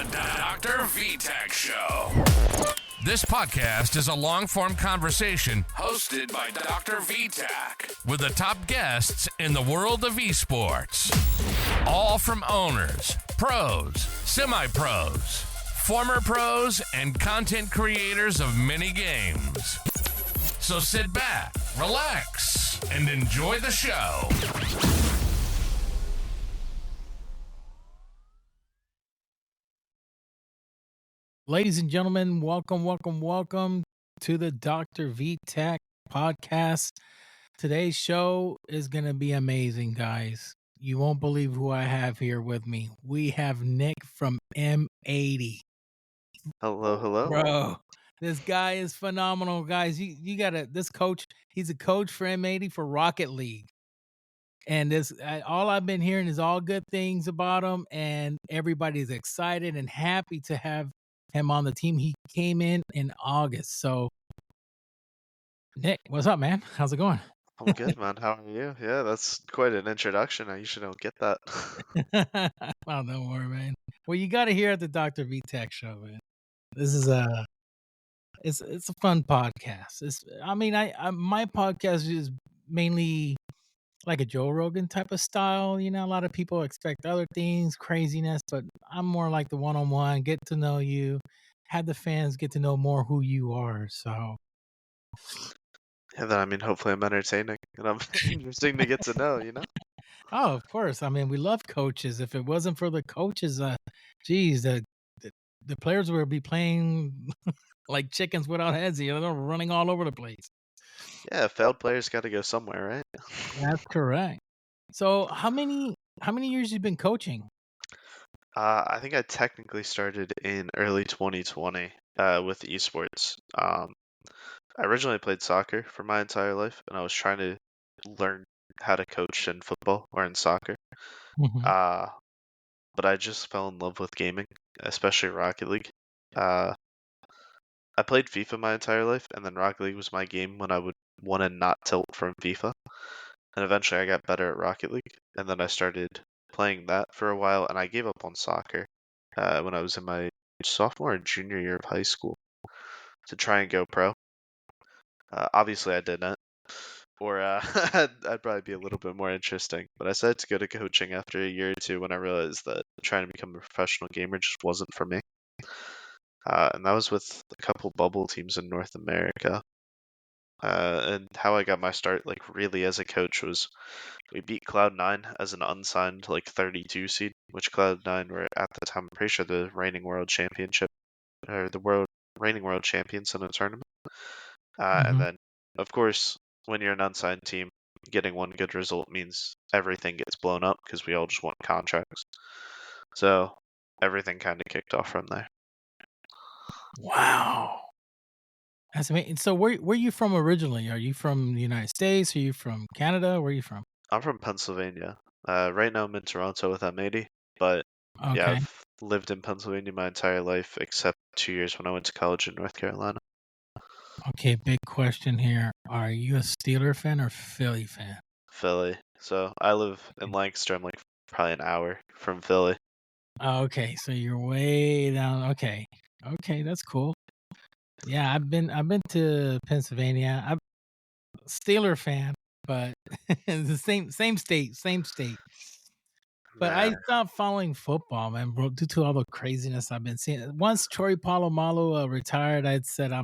DrVtach Show. This podcast is a long-form conversation hosted by DrVtach with the top guests in the world of esports. All from owners, pros, semi-pros, former pros, and content creators of many games. So sit back, relax, and enjoy the show. Ladies and gentlemen, welcome to the DrVtach podcast. Today's show is going to be amazing, guys. You won't believe who I have here with me. We have Nick from M80. Hello. Bro, this guy is phenomenal, guys. You got to, this coach, he's a coach for M80 for Rocket League. And this, all I've been hearing is all good things about him, and everybody's excited and happy to have him on the team. He came in August. So, Nick, what's up, man? How's it going? I'm good, man. How are you? Yeah, that's quite an introduction. I usually don't get that. Oh, don't worry, man. Well, you got to hear at the DrVtach show, man. This is it's a fun podcast. My podcast is mainly like a Joe Rogan type of style. You know, a lot of people expect other things, craziness, but I'm more like the one-on-one, get to know you, have the fans get to know more who you are. So, And then, hopefully I'm entertaining and I'm interesting to get to know, you know? oh, of course. I mean, we love coaches. If it wasn't for the coaches, geez, the players would be playing like chickens without heads. You know, they're running all over the place. Yeah, failed players got to go somewhere, right? That's correct. So, how many years you been coaching? I think I technically started in early 2020 with esports. I originally played soccer for my entire life, and I was trying to learn how to coach in football or in soccer. Mhm. But I just fell in love with gaming, especially Rocket League. I played FIFA my entire life, and then Rocket League was my game when I would want to not tilt from FIFA. And eventually I got better at Rocket League, and then I started playing that for a while, and I gave up on soccer when I was in my sophomore and junior year of high school to try and go pro. Obviously I didn't, or I'd probably be a little bit more interesting, but I decided to go to coaching after a year or two when I realized that trying to become a professional gamer just wasn't for me. And that was with a couple bubble teams in North America. And how I got my start, really as a coach, was we beat Cloud9 as an unsigned 32 seed, which Cloud9 were at the time, I'm pretty sure, the reigning world championship or reigning world champions in a tournament. And then, of course, when you're an unsigned team, getting one good result means everything gets blown up because we all just want contracts. So everything kind of kicked off from there. Wow. That's amazing. So where are you from originally? Are you from the United States? Are you from Canada? Where are you from? I'm from Pennsylvania. Right now I'm in Toronto with M80, but yeah, Okay. I've lived in Pennsylvania my entire life except 2 years when I went to college in North Carolina. Okay, big question here. Are you a Steeler fan or Philly fan? Philly. So I live in Lancaster. I'm probably an hour from Philly. Oh, okay, so you're way down. Okay, that's cool. Yeah, I've been to Pennsylvania. I'm a Steeler fan, but the same state. But I stopped following football, man, bro, due to all the craziness I've been seeing. Once Troy Polamalu retired, I said I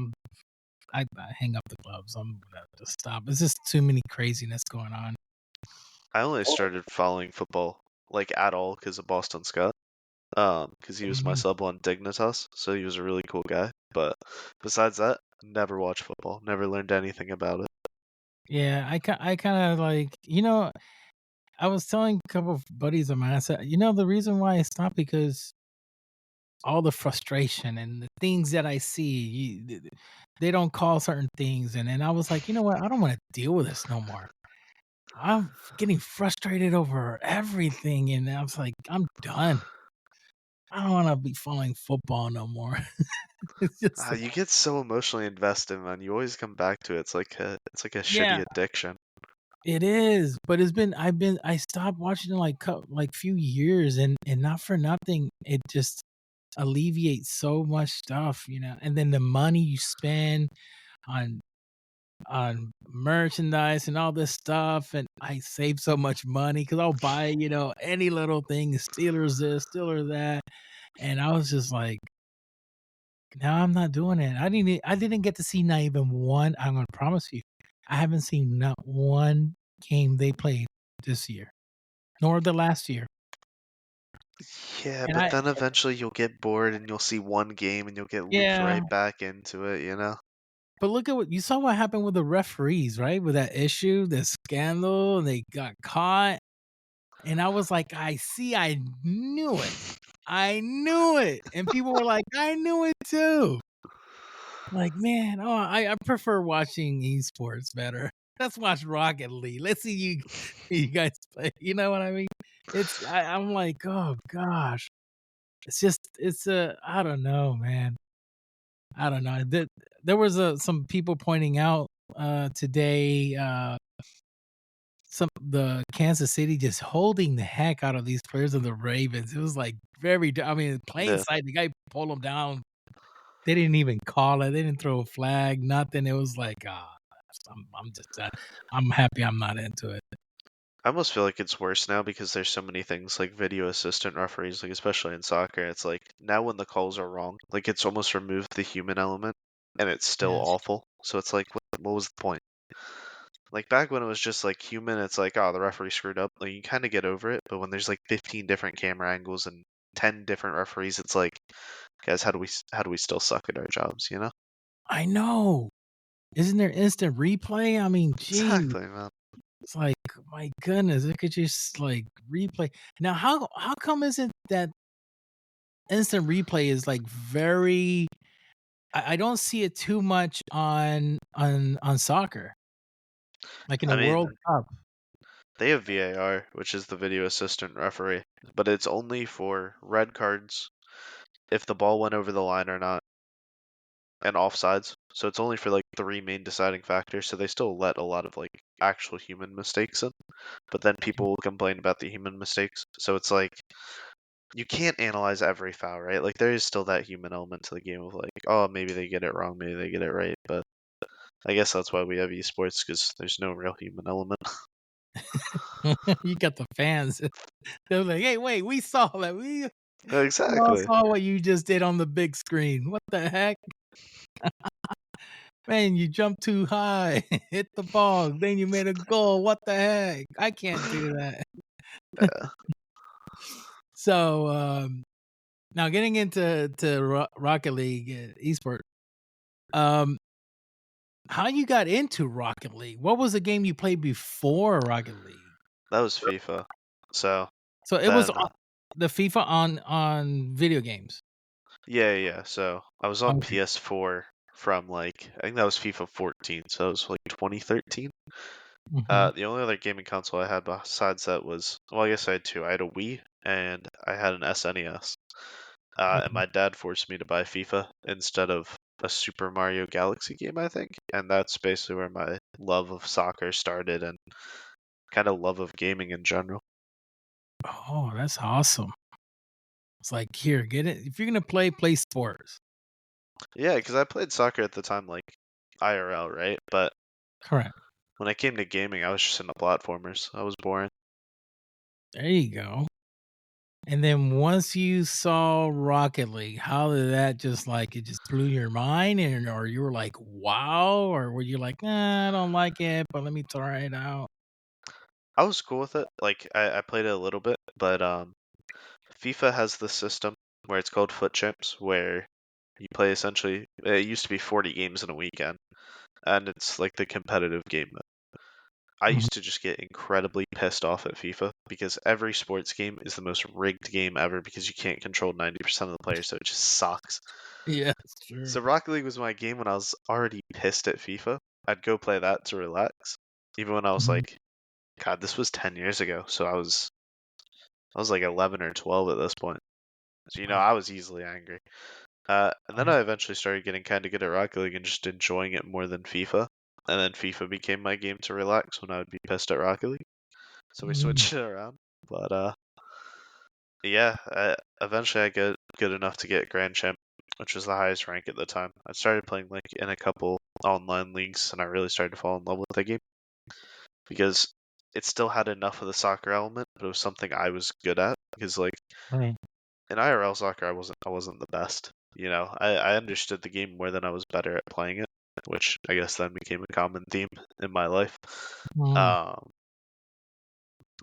hang up the gloves. I'm gonna have to stop. It's just too many craziness going on. I only started following football at all because of Boston Scott. Because he was my sub on Dignitas, so he was a really cool guy. But besides that, never watched football. Never learned anything about it. Yeah, I kind of I was telling a couple of buddies of mine. I said, the reason why I stopped because all the frustration and the things that I see, they don't call certain things, and then I was like, you know what? I don't want to deal with this no more. I'm getting frustrated over everything, and I was like, I'm done. I don't want to be following football no more. It's just You get so emotionally invested, man. You always come back to it. It's like a yeah, shitty addiction. it is. But I stopped watching it like few years, and not for nothing. It just alleviate so much stuff, and then the money you spend on merchandise and all this stuff, and I save so much money because I'll buy, any little thing, Steelers this, Steelers that, and I was just like, "No, I'm not doing it." I didn't get to see not even one. I'm gonna promise you, I haven't seen not one game they played this year, nor the last year, Yeah, and but then eventually you'll get bored and you'll see one game and you'll get looped yeah, right back into it, you know? but look at what you saw what happened with the referees, right? With that issue, the scandal, and they got caught. And I was like, I knew it. I knew it. And people were like, I knew it too. Like, man, I prefer watching esports better. Let's watch Rocket League. Let's see you guys play. You know what I mean? I'm like, oh gosh. I don't know, man. I don't know. There was some people pointing out today the Kansas City just holding the heck out of these players of the Ravens. It was like I mean, plain Yeah. sight, the guy pulled them down. They didn't even call it. They didn't throw a flag, nothing. It was like, I'm just I'm happy I'm not into it. I almost feel like it's worse now because there's so many things like video assistant referees, like especially in soccer. It's like now when the calls are wrong, like it's almost removed the human element and it's still Yes. awful. So it's like, what was the point? Like back when it was just like human, it's like, oh, the referee screwed up. Like you kind of get over it. But when there's like 15 different camera angles and 10 different referees, it's like, guys, how do we still suck at our jobs? You know? I know. Isn't there instant replay? I mean, gee, Exactly, man. it's like, my goodness, it could just like replay. Now, how come isn't that instant replay is like very I don't see it too much on soccer, like in I the mean, World Cup. they have VAR, which is the video assistant referee, but it's only for red cards, if the ball went over the line or not, and offsides. So it's only for like three main deciding factors. So they still let a lot of like actual human mistakes in, but then people will complain about the human mistakes. So it's like you can't analyze every foul, right? Like there is still that human element to the game of like, oh, maybe they get it wrong, maybe they get it right, but I guess that's why we have esports because there's no real human element. You got the fans. They're like, "Hey, wait, we saw that. We all Exactly. saw what you just did on the big screen. What the heck? Man, you jumped too high, hit the ball, then you made a goal. What the heck? I can't do that." Yeah. So, now getting into Rocket League, esport, um, how you got into Rocket League? What was the game you played before Rocket League? That was FIFA. So So it was then, on the FIFA on video games. yeah. So I was on Okay. PS4 from like I think that was FIFA 14, so it was like 2013. Mhm. The only other gaming console I had besides that was, well, I guess I had two. I had a Wii and I had an SNES. And Okay. my dad forced me to buy FIFA instead of a Super Mario Galaxy game, I think. And that's basically where my love of soccer started and kind of love of gaming in general. Oh, that's awesome. It's like, "Here, get it. If you're gonna play sports." Yeah, because I played soccer at the time, like IRL, right? But Correct. when I came to gaming, I was just into platformers. I was boring. There you go. And then once you saw Rocket League, how did that just like it just blew your mind or you were like, "Wow," or were you like, "Nah, I don't like it, but let me try it out?" I was cool with it. Like I played it a little bit, but FIFA has this system where it's called Foot Champs, where you play essentially. It used to be 40 games in a weekend, and it's like the competitive game. I Mhm. used to just get incredibly pissed off at FIFA because every sports game is the most rigged game ever because you can't control 90% of the players, so it just sucks. Yes, sure. So Rocket League was my game when I was already pissed at FIFA. I'd go play that to relax, even when I was Mhm. like, God, this was 10 years ago, so I was like 11 or 12 at this point. So Wow. I was easily angry. And then I eventually started getting kind of good at Rocket League and just enjoying it more than FIFA. And then FIFA became my game to relax when I would be pissed at Rocket League. So we Mhm. switched it around. But yeah, eventually I get good enough to get Grand Champ, which was the highest rank at the time. I started playing like in a couple online leagues, and I really started to fall in love with the game because it still had enough of the soccer element, but it was something I was good at. Because like Right. in IRL soccer, I wasn't the best. I understood the game more than I was better at playing it, which I guess then became a common theme in my life. Mm.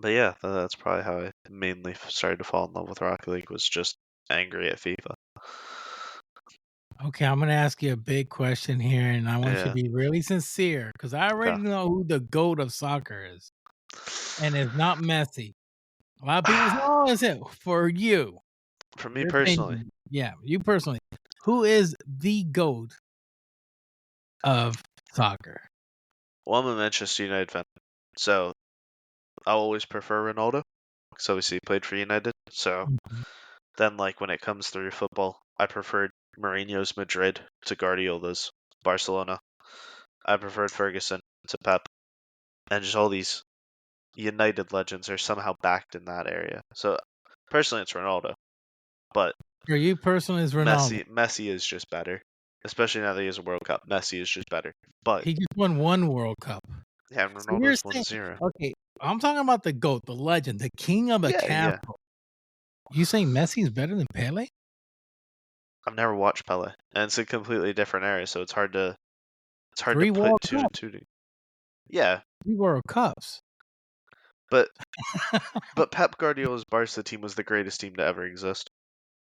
But yeah, that's probably how I mainly started to fall in love with Rocket League, was just angry at FIFA. Okay, I'm gonna ask you a big question here, and I want you to Yeah. be really sincere because I already Okay. know who the GOAT of soccer is, and it's not Messi. A lot of people say, "Oh, is it for you?" For me Your personally, opinion. Yeah, you personally. Who is the GOAT of soccer? well, I'm a Manchester United fan, so I'll always prefer Ronaldo, because obviously he played for United. So Mhm. then, like when it comes through football, I preferred Mourinho's Madrid to Guardiola's Barcelona. I preferred Ferguson to Pep, and just all these United legends are somehow backed in that area. So personally, it's Ronaldo, but For you personally, is Ronaldo. Messi is just better, especially now that he has a World Cup. Messi is just better, but He just won 1 World Cup. yeah, So you're Ronaldo's saying 1-0. okay, I'm talking about the GOAT, the legend, the king of the Yeah, yeah. castle. You saying Messi's better than Pele? I've never watched Pele, and it's a completely different area, so it's hard to 3 put World two to Cups. two. Yeah, 3 World Cups. but Pep Guardiola's Barca team was the greatest team to ever exist.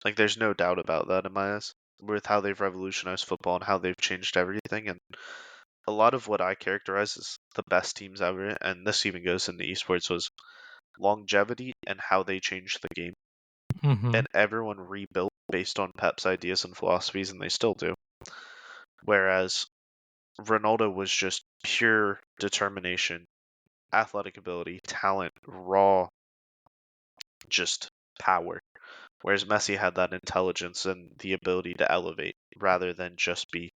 Like, there's no doubt about that in my eyes. With how they've revolutionized football and how they've changed everything, and a lot of what I characterize as the best teams ever, and this even goes into esports, was longevity and how they changed the game. Mhm. And everyone rebuilt based on Pep's ideas and philosophies, and they still do. Whereas Ronaldo was just pure determination, athletic ability, talent, raw, just power. Whereas Messi had that intelligence and the ability to elevate rather than just be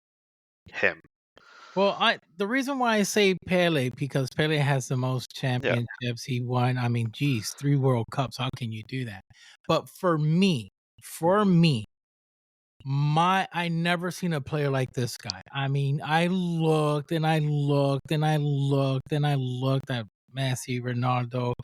him. Well, the reason why I say Pele, because Pele has the most Yeah. championships. He won, I mean, geez, 3 World Cups. How can you do that? But for me, I never seen a player like this guy. I mean, I looked and I looked and I looked and I looked at Messi, Ronaldo,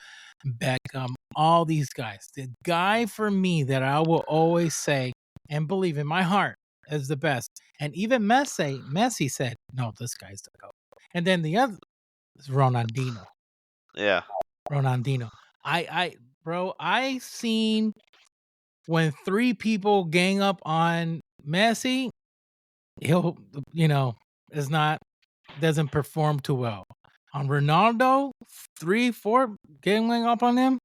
Beckham, all these guys. The guy for me that I will always say and believe in my heart is the best. And even Messi said, "No, this guy's the GOAT." And then the other is Ronaldinho. Yeah. Ronaldinho. Bro, I seen when 3 people gang up on Messi, he'll, you know, is not doesn't perform too well. On Ronaldo, 3, 4 ganging up on him.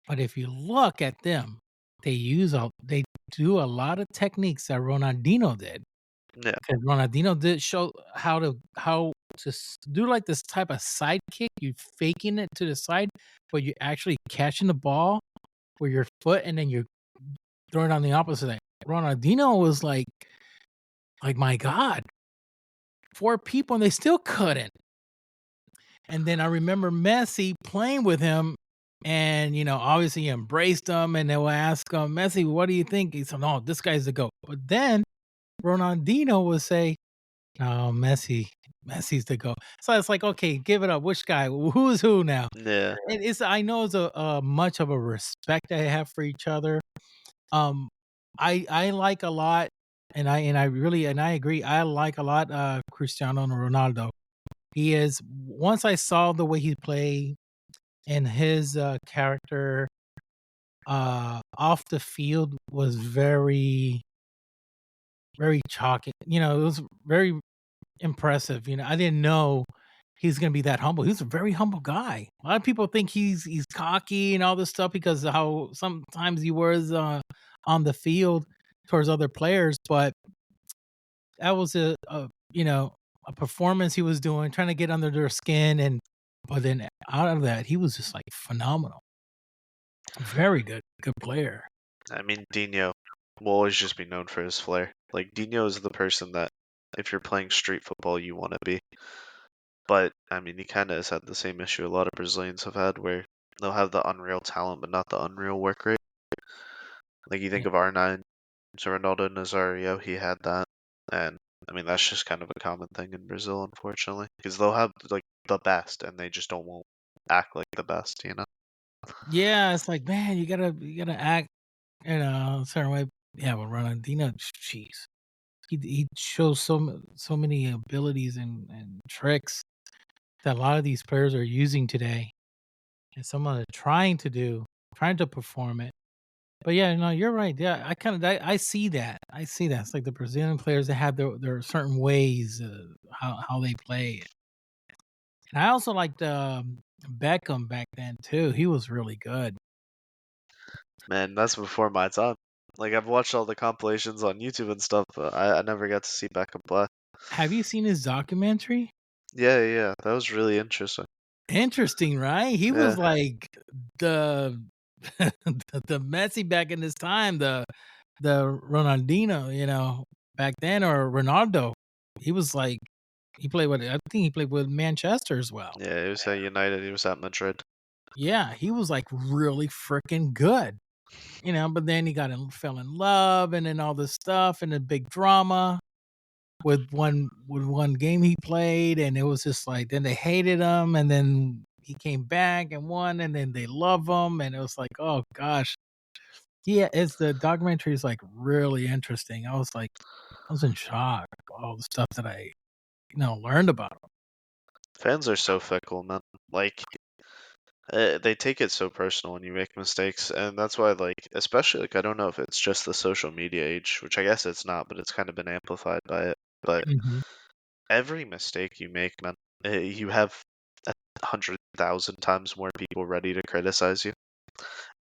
But if you look at them, they do a lot of techniques that Ronaldinho did. Yeah. Because Ronaldinho did show how to do like this type of side kick. You faking it to the side, but you're actually catching the ball with your foot, and then you're throwing it on the opposite side. Ronaldinho was like my God, 4 people and they still couldn't. And then I remember Messi playing with him, and obviously he embraced him, and they will ask him, Messi, what do you think? He said, no, this guy's the GOAT. But then Ronaldinho would say, no, Messi's the GOAT. So it's like, okay, give it up. Which guy? Who's who now? Yeah. I know it's a much of a respect they have for each other. I like a lot, and I agree. I like a lot Cristiano Ronaldo. He is once I saw the way he played and his character off the field was very, very chalky. It was very impressive. I didn't know he's gonna be that humble. He's a very humble guy. A lot of people think he's cocky and all this stuff because of how sometimes he was on the field towards other players, but that was a performance he was doing, trying to get under their skin, but then out of that, he was just like phenomenal. Very good player. I mean, Dino will always just be known for his flair. Like, Dino is the person that, if you're playing street football, you want to be. But, I mean, he kind of has had the same issue a lot of Brazilians have had, where they'll have the unreal talent, but not the unreal work rate. Like you think of R9, so Ronaldo Nazario, he had that, and I mean that's just kind of a common thing in Brazil, unfortunately, because they'll have like the best, and they just don't won't act like the best, you know? Yeah, it's like, man, you gotta act, a certain way. Yeah, but Ronaldinho, jeez, he shows so many abilities and tricks that a lot of these players are using today, and someone are trying to perform it. But yeah, no, you're right. Yeah, I see that. I see that. It's like the Brazilian players that have their certain ways how they play. And I also liked Beckham back then too. He was really good. Man, that's before my time. Like I've watched all the compilations on YouTube and stuff, but I never got to see Beckham play. Have you seen his documentary? Yeah, yeah, that was really interesting. Interesting, right? He was Yeah, like the the Messi back in his time, the Ronaldinho, back then, or Ronaldo. He was like he played with I think he played with Manchester as well. yeah, he was at United, he was at Madrid. Yeah, he was like really freaking good. But then he fell in love and then all this stuff and the big drama with one game he played, and it was just like then they hated him, and then he came back and won, and then they love him, and it was like, oh gosh. Yeah, it's the documentary is like really interesting. I was in shock all the stuff that I learned about him. Fans are so fickle, man. Like they take it so personal when you make mistakes, and that's why, like, especially like I don't know if it's just the social media age, which I guess it's not, but it's kind of been amplified by it. But Mhm. every mistake you make, man, you have 100,000 times more people ready to criticize you,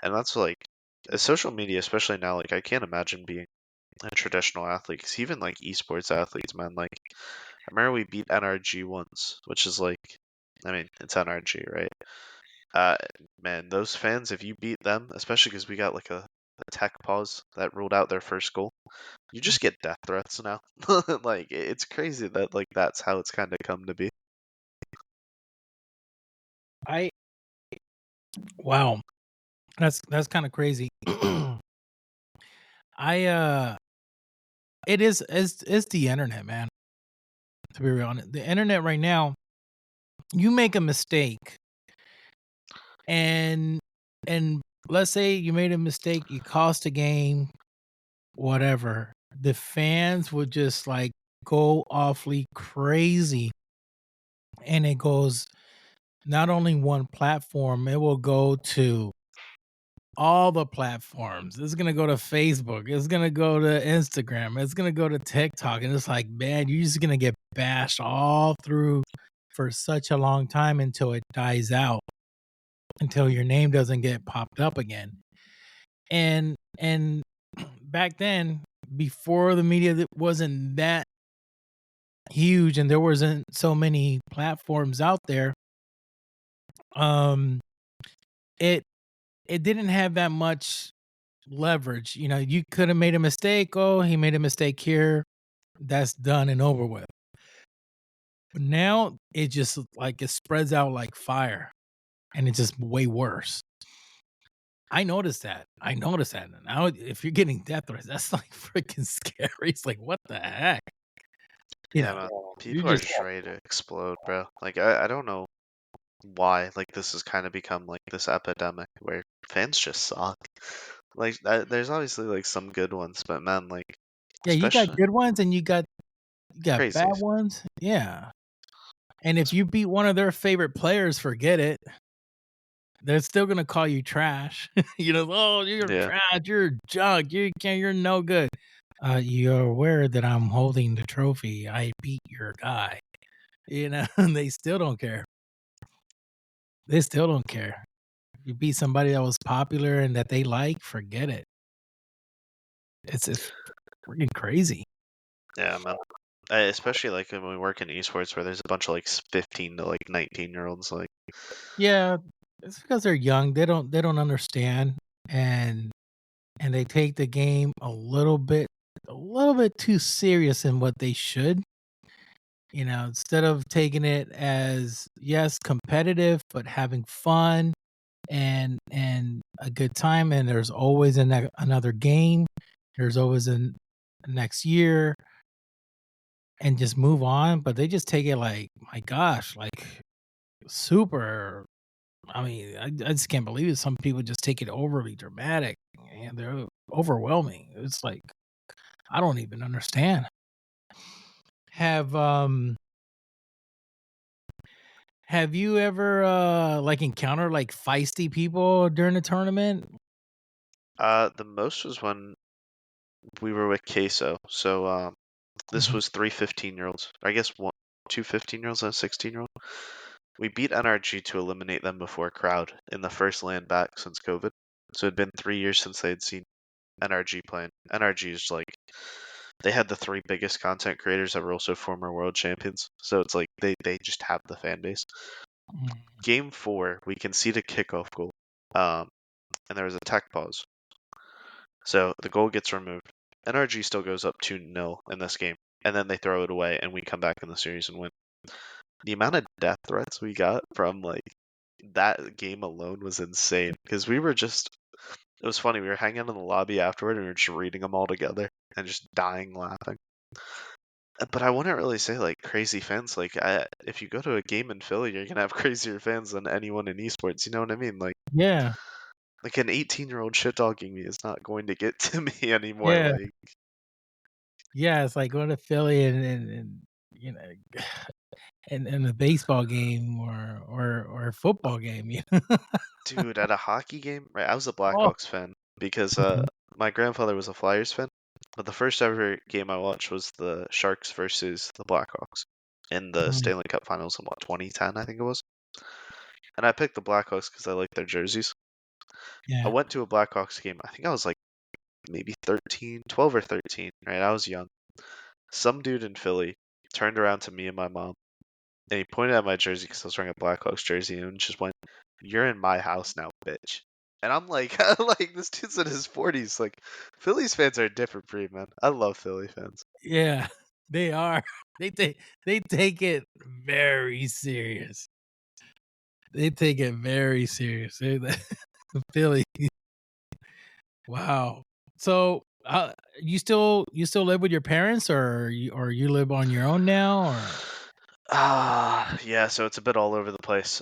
and that's like social media, especially now. Like I can't imagine being a traditional athlete, 'cause even like esports athletes, man. Like I remember we beat NRG once, which is like, I mean, it's NRG, right? Uh, Man, those fans, if you beat them, especially because we got like a tech pause that ruled out their first goal, you just get death threats now. Like it's crazy that like that's how it's kind of come to be. I Wow, that's kind of crazy. I it's the internet, man. To be real honest, the internet right now, you make a mistake, and and let's say you made a mistake, you cost a game, whatever. The fans would just like go awfully crazy, and it goes not only one platform, it will go to all the platforms. It's gonna go to Facebook. It's gonna go to Instagram. It's gonna go to TikTok. And it's like, man, you're just gonna get bashed all through for such a long time until it dies out, until your name doesn't get popped up again. And back then, before the media that wasn't that huge and there wasn't so many platforms out there, um, it it didn't have that much leverage. You could have made a mistake. Oh, he made a mistake here. That's done and over with. But now it just like it spreads out like fire, and it's just way worse. I noticed that. I noticed that. Now, if you're getting death threats, that's like freaking scary. It's like, what the heck? You Yeah, know, man. you People are just just ready to explode, bro. Like I don't know why like this has kind of become like this epidemic where fans just suck. Like there's obviously like some good ones, but man, like yeah, you got especially good ones and you got bad crazy. ones. Yeah. And if you beat one of their favorite players, forget it. They're still gonna call you trash. Oh, you're Yeah, trash, you're junk, you're no good. You're aware that I'm holding the trophy. I beat your guy. And they still don't care. They still don't care. You beat somebody that was popular and that they like, forget it. It's freaking crazy. yeah, man. Especially like when we work in esports where there's a bunch of like 15 to like 19-year-olds. Like, Yeah, it's because they're young. They don't understand, and they take the game a little bit too serious in what they should. Instead of taking it as, yes, competitive, but having fun and a good time, and there's always another game. There's always a next year, and just move on. But they just take it like, my gosh, like super. I mean, I just can't believe it. Some people just take it overly dramatic and they're overwhelming. It's like, I don't even understand. Have have you ever like encountered like feisty people during the tournament? The most was when we were with Queso. So this Mhm. was 3 15-year-olds. I guess two 15-year-olds and a 16-year-old. We beat NRG to eliminate them before crowd in the first land back since COVID. So it'd been 3 years since they had seen NRG playing. NRG is like, they had the three biggest content creators that were also former world champions. So it's like they just have the fan base. Mm. Game 4, we conceded a kickoff goal. And there was a tech pause. So the goal gets removed. NRG still goes up 2-0 in this game. And then they throw it away and we come back in the series and win. The amount of death threats we got from like that game alone was insane. Because we were just, it was funny. We were hanging in the lobby afterward and we were just reading them all together and just dying laughing. But I wouldn't really say like crazy fans. Like, if you go to a game in Philly, you're gonna have crazier fans than anyone in esports. You know what I mean? Yeah, Like an 18-year-old shit dogging me is not going to get to me anymore. yeah, Like, yeah. It's like going to Philly and you know, and a baseball game or a football game. You know? dude, at a hockey game, right? I was a Oh, Blackhawks fan because mhm, my grandfather was a Flyers fan. But the first ever game I watched was the Sharks versus the Blackhawks in the mhm, Stanley Cup Finals in 2010, I think it was. And I picked the Blackhawks because I like their jerseys. I yeah. went to a Blackhawks game. I think I was like maybe 13, 12 or 13, right? I was young. Some dude in Philly turned around to me and my mom and he pointed at my jersey because I was wearing a Blackhawks jersey and just went, "You're in my house now, bitch." And I'm like, like this dude's in his 40s. Like, Phillies fans are a different breed, man. I love Philly fans. Yeah, they are. They take it very serious. They take it very serious. Philly. Wow. So, you still live with your parents, or you live on your own now, or? Yeah. So it's a bit all over the place.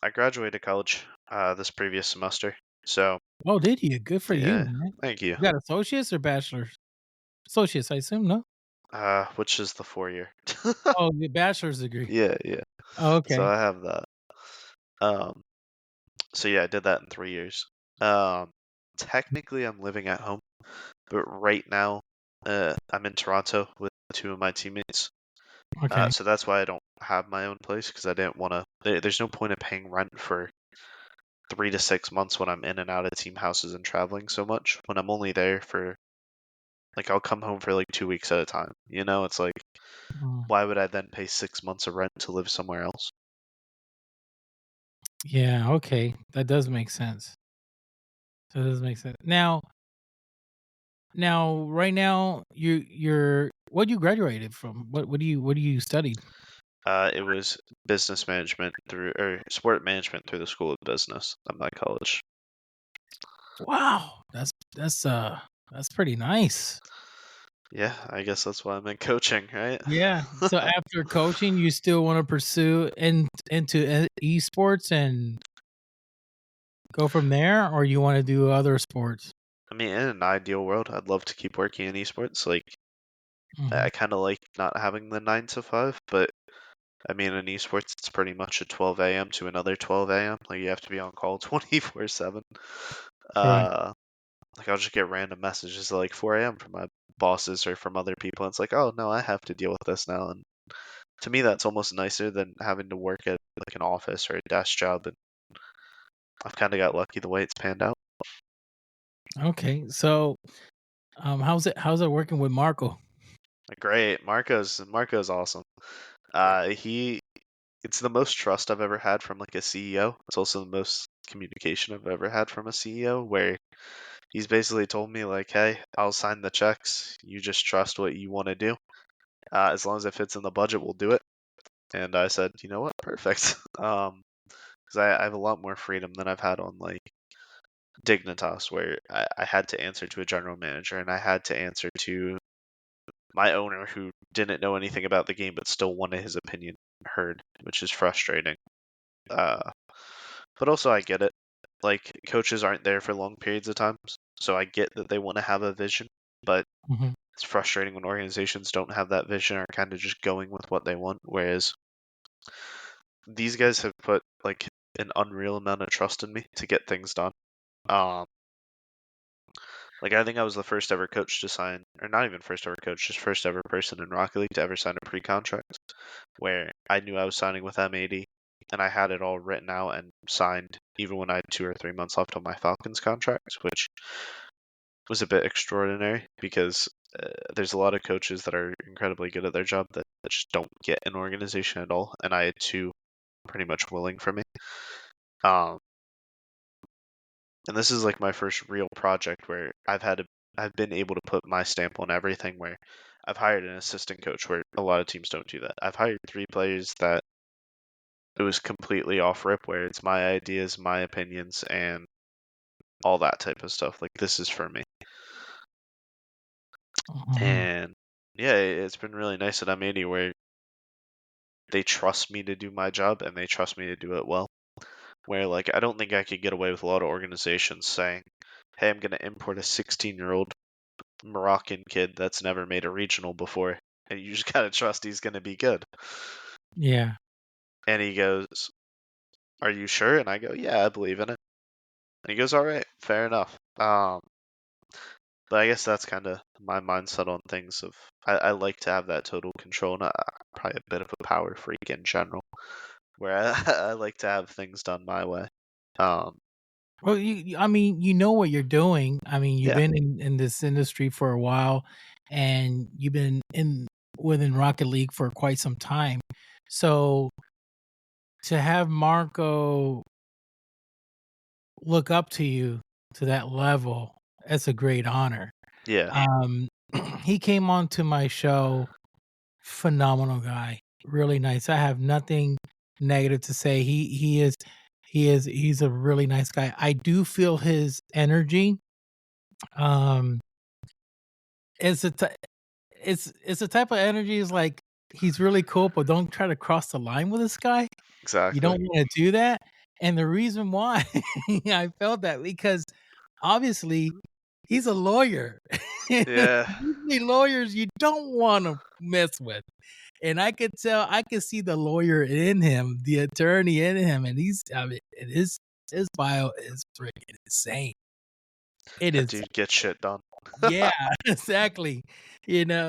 I graduated college this previous semester. So Oh, did you? Good for you, yeah, man. thank you. You got associates or bachelor's? Associates, I assume, no? Which is the 4 year. Oh, the bachelor's degree. Yeah, yeah. Oh, So okay. I have that. Um, so yeah, I did that in 3 years. Um, Technically I'm living at home, but right now, I'm in Toronto with two of my teammates. Okay. So that's why I don't have my own place because I didn't want to. There's no point of paying rent for 3 to 6 months when I'm in and out of team houses and traveling so much. When I'm only there for like I'll come home for like 2 weeks at a time. You know, it's like Mm. why would I then pay 6 months of rent to live somewhere else? Yeah, okay. That does make sense. That does make sense. Now, right now, you're what you graduated from? What do you studied? It was business management through or sport management through the School of Business at my college. Wow, that's pretty nice. Yeah, I guess that's why I'm in coaching, right? Yeah. So after coaching, you still want to pursue into esports and go from there, or you want to do other sports? I mean, in an ideal world, I'd love to keep working in esports. Like, Mhm. I kind of like not having the 9 to 5, but I mean, in esports, it's pretty much a 12 a.m. to another 12 a.m. Like, you have to be on call 24/7. Correct. Uh, like, I'll just get random messages at like 4 a.m. from my bosses or from other people. And it's like, oh, no, I have to deal with this now. And to me, that's almost nicer than having to work at like an office or a desk job. And I've kind of got lucky the way it's panned out. Okay. So, how's it working with Marco? Great. Marco's awesome. He It's the most trust I've ever had from like a CEO. It's also the most communication I've ever had from a CEO where he's basically told me like, "Hey, I'll sign the checks. You just trust what you want to do. As long as it fits in the budget, we'll do it." And I said, "You know what? Perfect." because I have a lot more freedom than I've had on like DrVtach, where I had to answer to a general manager and I had to answer to my owner who didn't know anything about the game but still wanted his opinion heard, which is frustrating. But also I get it. Like coaches aren't there for long periods of time, so I get that they want to have a vision, but Mhm. it's frustrating when organizations don't have that vision or kind of just going with what they want. Whereas these guys have put like an unreal amount of trust in me to get things done. Like I think I was the first ever coach to sign, or not even first ever coach, just first ever person in Rocket League to ever sign a pre-contract, where I knew I was signing with M80, and I had it all written out and signed, even when I had 2 or 3 months left on my Falcons contract, which was a bit extraordinary because there's a lot of coaches that are incredibly good at their job that just don't get an organization at all, and I had 2 pretty much willing for me. And this is like my first real project where I've been able to put my stamp on everything, where I've hired an assistant coach where a lot of teams don't do that. I've hired 3 players that it was completely off rip, where it's my ideas, my opinions, and all that type of stuff. Like this is for me. Mhm. And yeah, it's been really nice at M80 where they trust me to do my job and they trust me to do it well. Where like I don't think I could get away with a lot of organizations saying, "Hey, I'm going to import a 16-year-old Moroccan kid that's never made a regional before, and you just gotta trust he's gonna be good." Yeah. And he goes, "Are you sure?" And I go, "Yeah, I believe in it." And he goes, "All right, fair enough." But I guess that's kind of my mindset on things. Of I like to have that total control, and I'm probably a bit of a power freak in general, where I like to have things done my way. Um, Well, I mean, you know what you're doing. I mean, you've yeah, been in this industry for a while, and you've been within Rocket League for quite some time. So to have Marco look up to you to that level, that's a great honor. yeah, Um, he came on to my show, phenomenal guy, really nice. I have nothing negative to say. He's a really nice guy. I do feel his energy. Um, it's a ty- it's a type of energy is like he's really cool, but don't try to cross the line with this guy. You exactly. don't want to do that. And the reason why I felt that because obviously he's a lawyer. Yeah, Usually lawyers you don't want to mess with. And I could tell, I could see the lawyer in him, the attorney in him, and I mean, his bio is freaking insane. It that is, dude gets shit done. yeah, exactly.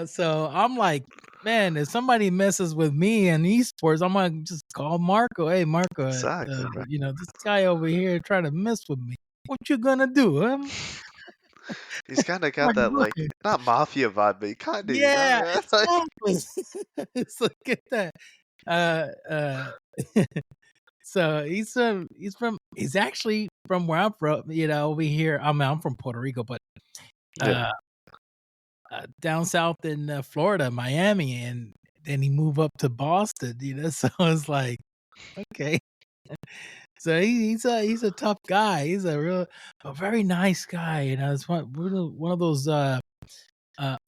So I'm like, man, if somebody messes with me in esports, I'm gonna just call Marco. Hey, Marco, Exactly, bro. this guy over here trying to mess with me. What you gonna do? He's kind of got Like, that like look, not mafia vibe, but he kind of, yeah, like exactly. It's like at that. Uh, uh, so he's actually from where I'm from. Over here. I'm from Puerto Rico, but yeah. uh, down south in Florida, Miami, and then he moved up to Boston. So it's like okay. So he's a tough guy. He's a very nice guy. It's one of those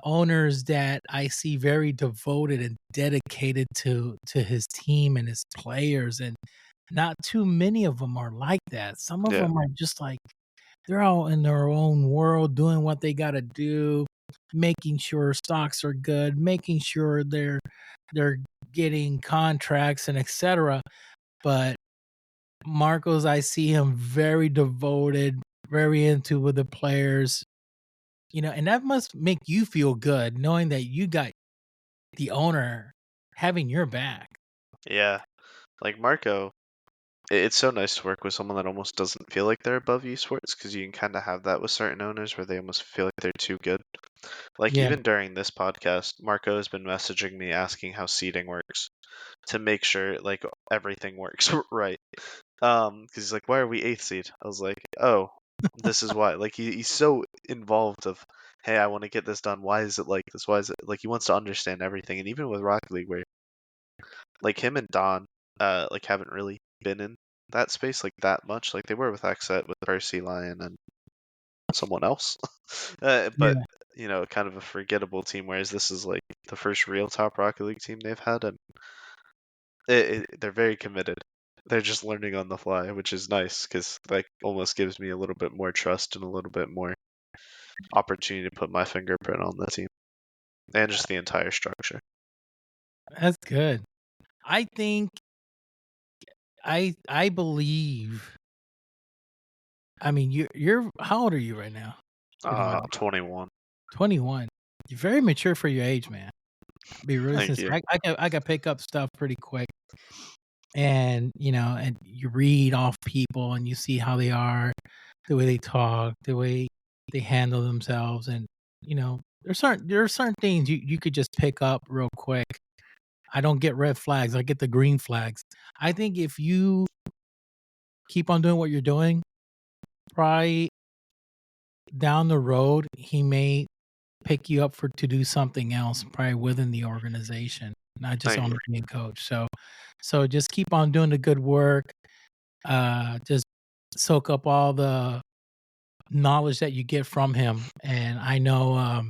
owners that I see very devoted and dedicated to his team and his players, and not too many of them are like that. Some of Yeah. them are just like they're all in their own world, doing what they got to do, making sure stocks are good, making sure they're getting contracts and etc. But Marcos, I see him very devoted, very into with the players, and that must make you feel good knowing that you got the owner having your back. Yeah. Like Marco, it's so nice to work with someone that almost doesn't feel like they're above esports, because you can kind of have that with certain owners where they almost feel like they're too good. Like Yeah. even during this podcast, Marco has been messaging me asking how seating works to make sure like everything works right. Because he's like, "Why are we 8th seed?" I was like, "Oh, this is why." Like he's so involved of, "Hey, I want to get this done. Why is it like this? Why is it like?" He wants to understand everything. And even with Rocket League, where like him and Don, like haven't really been in that space like that much, like they were with Xset, with Percy, Lion, and someone else. But Yeah. kind of a forgettable team. Whereas this is like the first real top Rocket League team they've had, and they're very committed. They're just learning on the fly, which is nice because that almost gives me a little bit more trust and a little bit more opportunity to put my fingerprint on the team and just the entire structure. That's good. I think I believe. I mean, you're how old are you right now? If you don't mind. 21. 21. You're very mature for your age, man. Be really Thank sincere. you. I can pick up stuff pretty quick, and and you read off people, and you see how they are, the way they talk, the way they handle themselves, and there are certain things you could just pick up real quick. I don't get red flags. I get the green flags. I think if you keep on doing what you're doing, probably down the road, he may pick you up to do something else, probably within the organization, not just Thank on you. being coach. So just keep on doing the good work. Just soak up all the knowledge that you get from him, and I know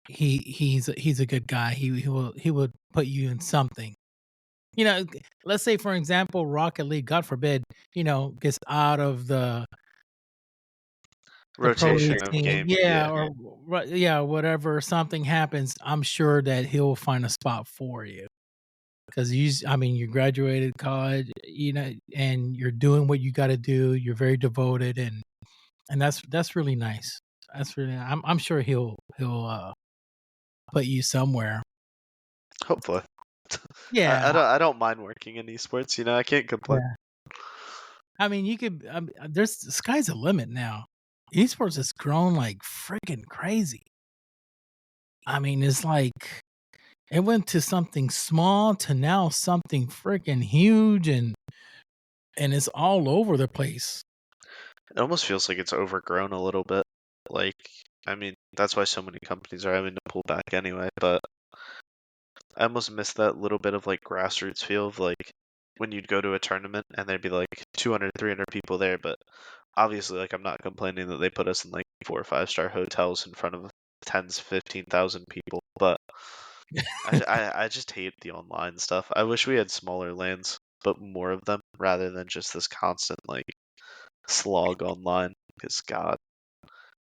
he's a good guy. He would put you in something. Let's say for example, Rocket League, God forbid, gets out of the pro league Rotation of scene, game. yeah, Yeah. or yeah, whatever. Something happens, I'm sure that he'll find a spot for you because I mean, you graduated college, and you're doing what you got to do. You're very devoted, and that's really nice. I'm sure he'll put you somewhere. Hopefully. I Yeah, don't mind working in esports. I can't complain. yeah. I mean, you could. There's the sky's the limit now. Esports has grown like freaking crazy. I mean, it's like it went to something small to now something freaking huge, and it's all over the place. It almost feels like it's overgrown a little bit. Like, I mean, that's why so many companies are having to pull back anyway, but I almost miss that little bit of like grassroots feel of like when you'd go to a tournament and there'd be like 200, 300 people there, but obviously like I'm not complaining that they put us in like 4 or 5 star hotels in front of tens, 15,000 people, but I just hate the online stuff. I wish we had smaller lanes, but more of them rather than just this constant like slog online. Because God,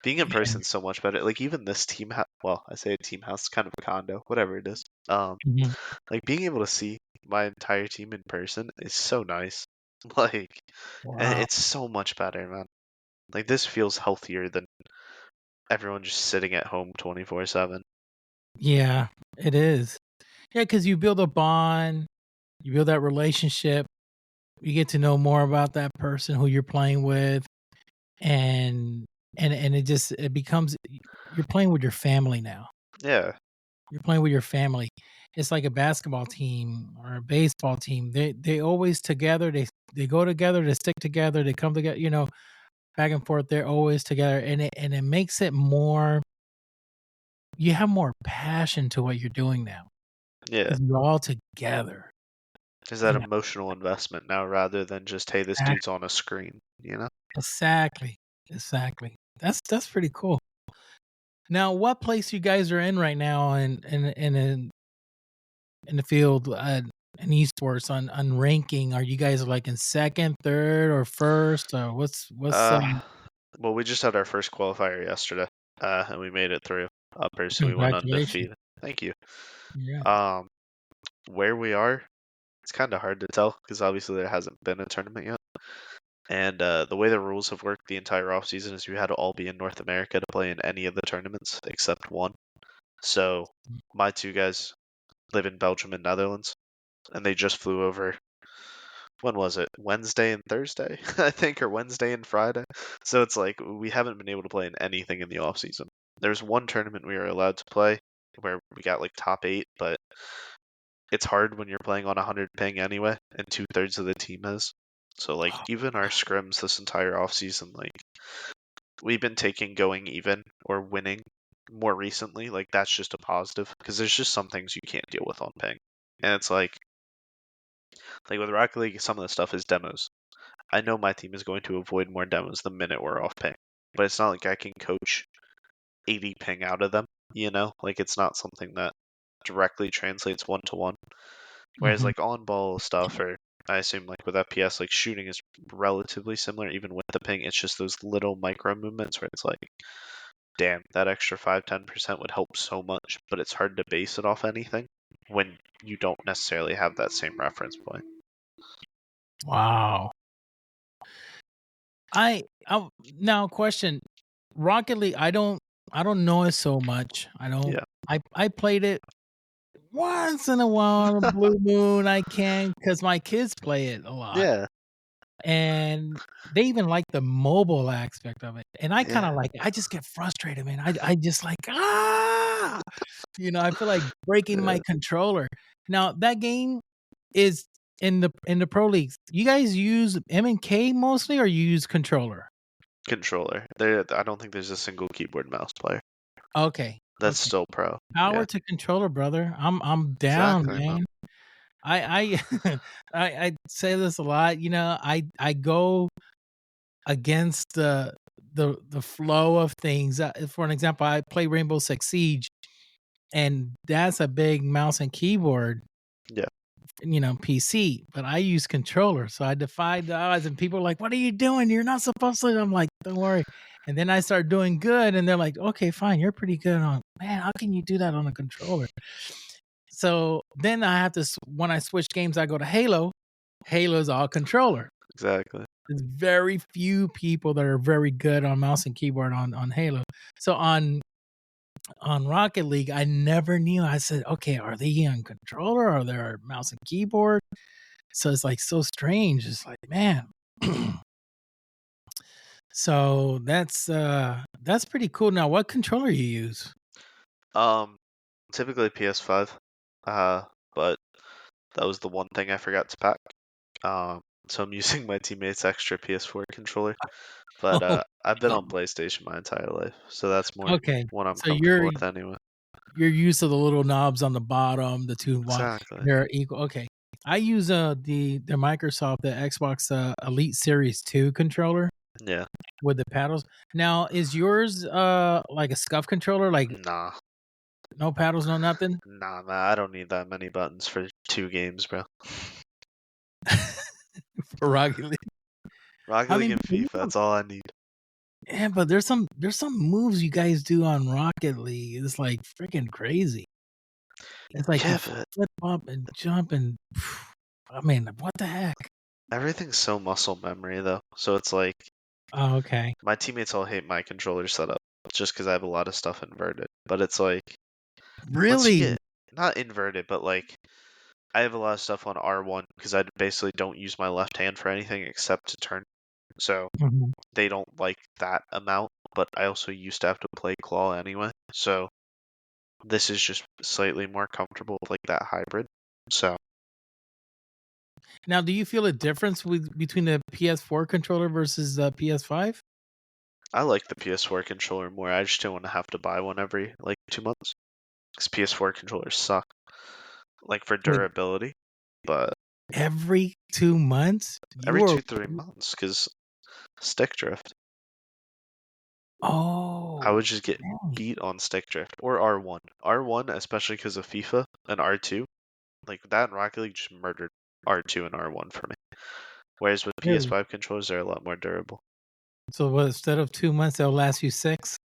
being in Yeah. person is so much better. Like even this team well, I say a team house, kind of a condo, whatever it is. Mhm. Like being able to see my entire team in person is so nice. Like, and Wow. it's so much better, man. Like this feels healthier than everyone just sitting at home 24/7. Yeah, it is. Yeah, because you build a bond, you build that relationship, you get to know more about that person who you're playing with, and it becomes you're playing with your family now. Yeah, You're playing with your family. It's like a basketball team or a baseball team. They always together. They go together. They stick together. They come together. Back and forth. They're always together, and it makes it more. You have more passion to what you're doing now yeah. because you're all together. There's that You know emotional investment now rather than just, hey, this dude's on a screen. exactly, exactly. That's pretty cool. Now, what place you guys are in right now, in the field, in esports on ranking? Are you guys like in second, third, or first, or what's Uh, well, we just had our first qualifier yesterday, and we made it through upper, so we went congratulations? undefeated. Thank you. Yeah. Um, where we are, it's kind of hard to tell because obviously there hasn't been a tournament yet. And the way the rules have worked the entire offseason is you had to all be in North America to play in any of the tournaments except one. So my two guys live in Belgium and Netherlands, and they just flew over. When was it? Wednesday and Thursday, I think, or Wednesday and Friday. So it's like we haven't been able to play in anything in the off season. There's one tournament we were allowed to play where we got like top 8, but it's hard when you're playing on 100 ping anyway, and 2/3 of the team is. So like even our scrims this entire off season, like we've been taking going even or winning more recently. Like that's just a positive because there's just some things you can't deal with on ping, and it's like Like with Rocket League, some of the stuff is demos. I know my team is going to avoid more demos the minute we're off ping, but it's not like I can coach 80 ping out of them, you know? Like it's not something that directly translates one to one. Whereas Mhm. like on ball stuff, or I assume like with FPS, like shooting is relatively similar even with the ping. It's just those little micro movements where it's like, damn, that extra 5-10% would help so much, but it's hard to base it off anything when you don't necessarily have that same reference point. Wow. I now question Rocket League. I don't know it so much. Yeah. I played it once in a while on a blue moon. I can because my kids play it a lot, Yeah. and they even like the mobile aspect of it. And I kind of Yeah. like it. I just get frustrated, man. I just like I feel like breaking my Yeah. controller. Now that game is in the pro leagues. You guys use M&K mostly, or you use controller? Controller. I don't think there's a single keyboard mouse player. Okay. That's Okay. still pro. Power Yeah. to controller, brother. I'm down, Exactly, man. man. I I say this a lot, I go against the flow of things. For an example, I play Rainbow Six Siege, and that's a big mouse and keyboard, Yeah. PC, but I use controller. So I defied the odds, and people are like, "What are you doing? You're not supposed to." I'm like, "Don't worry." And then I start doing good, and they're like, "Okay, fine. You're pretty good on, man. How can you do that on a controller?" So then I have to, when I switch games, I go to Halo. Halo's all controller. Exactly. There's very few people that are very good on mouse and keyboard on Halo. So on Rocket League, I never knew. I said, okay, are they on controller or are they mouse and keyboard? So it's like so strange. It's like, man. So that's pretty cool. Now, what controller you use? Typically PS5. But that was the one thing I forgot to pack. So I'm using my teammate's extra PS4 controller. But I've been on PlayStation my entire life, so that's more Okay. what I'm So comfortable with anyway. you're used to the little knobs on the bottom, the two one, Exactly. they're equal. Okay. I use the Microsoft, the Xbox Elite Series 2 controller Yeah. with the paddles. Now, is yours like a scuff controller, like Nah. no paddles, no nothing? Nah, man. I don't need that many buttons for 2 games, bro. For Rocket League. Rocket I League mean, and FIFA, that's all I need. yeah, but there's some moves you guys do on Rocket League. It's like freaking crazy. It's like you Yeah, but flip up and jump and I mean, what the heck? everything's so muscle memory, though. So it's like, Oh, okay. my teammates all hate my controller setup just because I have a lot of stuff inverted. But it's like, once you Really? get, not inverted, but like, I have a lot of stuff on R1 because I basically don't use my left hand for anything except to turn. So Mhm. they don't like that amount, but I also used to have to play claw anyway. So this is just slightly more comfortable with like that hybrid. So Now, do you feel a difference between the PS4 controller versus the PS5? I like the PS4 controller more. I just don't want to have to buy one every like 2 months because PS4 controllers suck, like for Wait, durability. But every 2 months? every You are 2-3 months because stick drift. I Oh, would just get dang. beat on stick drift or R1. R1, especially because of FIFA, and R2. Like that in Rocket League just murdered R2 and R1 for me. Whereas with Really? PS5 controllers, they're a lot more durable. So what, instead of 2 months, they'll last you 6?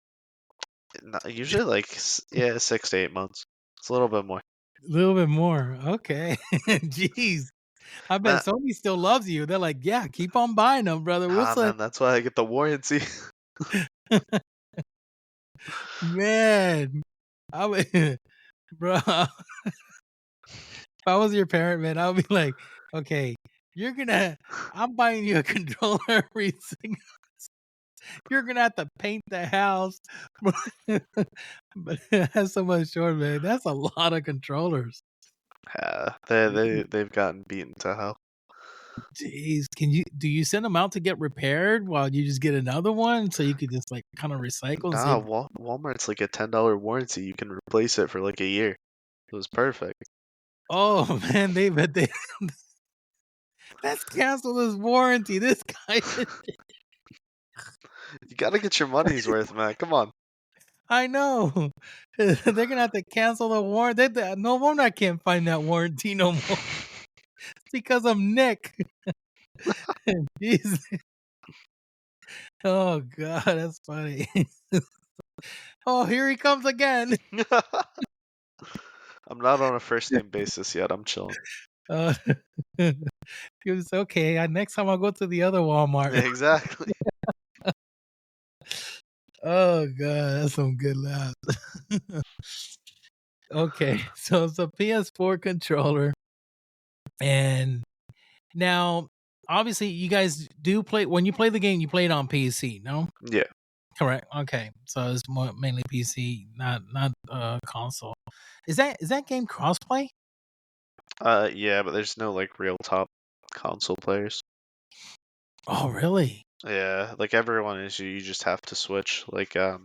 Usually like 6 to 8 months. It's a little bit more. A little bit more. Okay. Jeez. I bet Man, Sony still loves you. They're like, "Yeah, keep on buying them, brother. We'll nah, say." man, that's why I get the warranty. Man, I would bro, if I was your parent, man, I would be like, "Okay, I'm buying you a controller every single you're gonna have to paint the house." But it has so much short, man. That's a lot of controllers. Yeah, they've gotten beaten to hell. Jeez, do you send them out to get repaired while you just get another one so you could just like kind of recycle and Nah, save? Walmart's like a $10 warranty. You can replace it for like a year. It was perfect. Oh man, they Let's cancel this warranty. This guy. You gotta get your money's worth, man. Come on. I know. They're gonna have to cancel the warranty. No wonder I can't find that warranty no more. It's because of Nick. Jeez. Oh God, that's funny. Oh, here he comes again. I'm not on a first name basis yet. I'm chilling. He was okay. Next time I'll go to the other Walmart. Yeah, exactly. Oh God, that's some good laughs. Okay, so it's a PS4 controller, and now obviously you guys do play when you play the game. You play it on PC, no? Yeah. Correct. Okay, so it's mainly PC, not console. Is that game crossplay? Yeah, but there's no like real top console players. Oh, really? Yeah, like everyone is, you just have to switch. Like our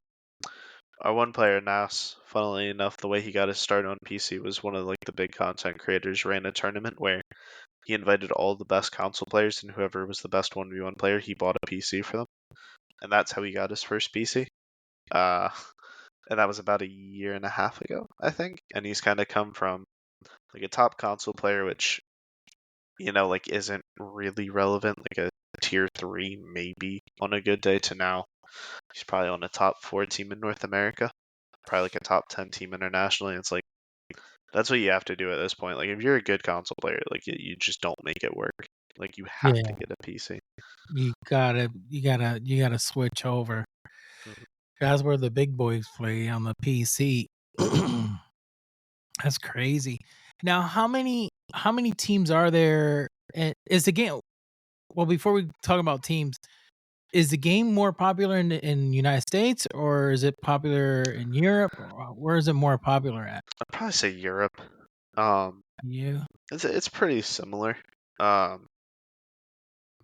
one player Nas, funnily enough, the way he got his start on PC was one of like the big content creators ran a tournament where he invited all the best console players, and whoever was the best 1v1 player, he bought a PC for them. And that's how he got his first PC. And that was about a year and a half ago, I think. And he's kind of come from like a top console player, which, you know, like isn't really relevant, like a tier 3 maybe on a good day, to now he's probably on a top 4 team in North America, probably like a top 10 team internationally. It's like, that's what you have to do at this point. Like if you're a good console player, like you just don't make it work. Like you have to get a PC. You gotta switch over. Mhm. That's where the big boys play on the PC. That's crazy. Now, how many teams are there? Is the game well? Before we talk about teams, is the game more popular in the United States, or is it popular in Europe? Or where is it more popular at? I'd probably say Europe. Um, Yeah, it's pretty similar. Um,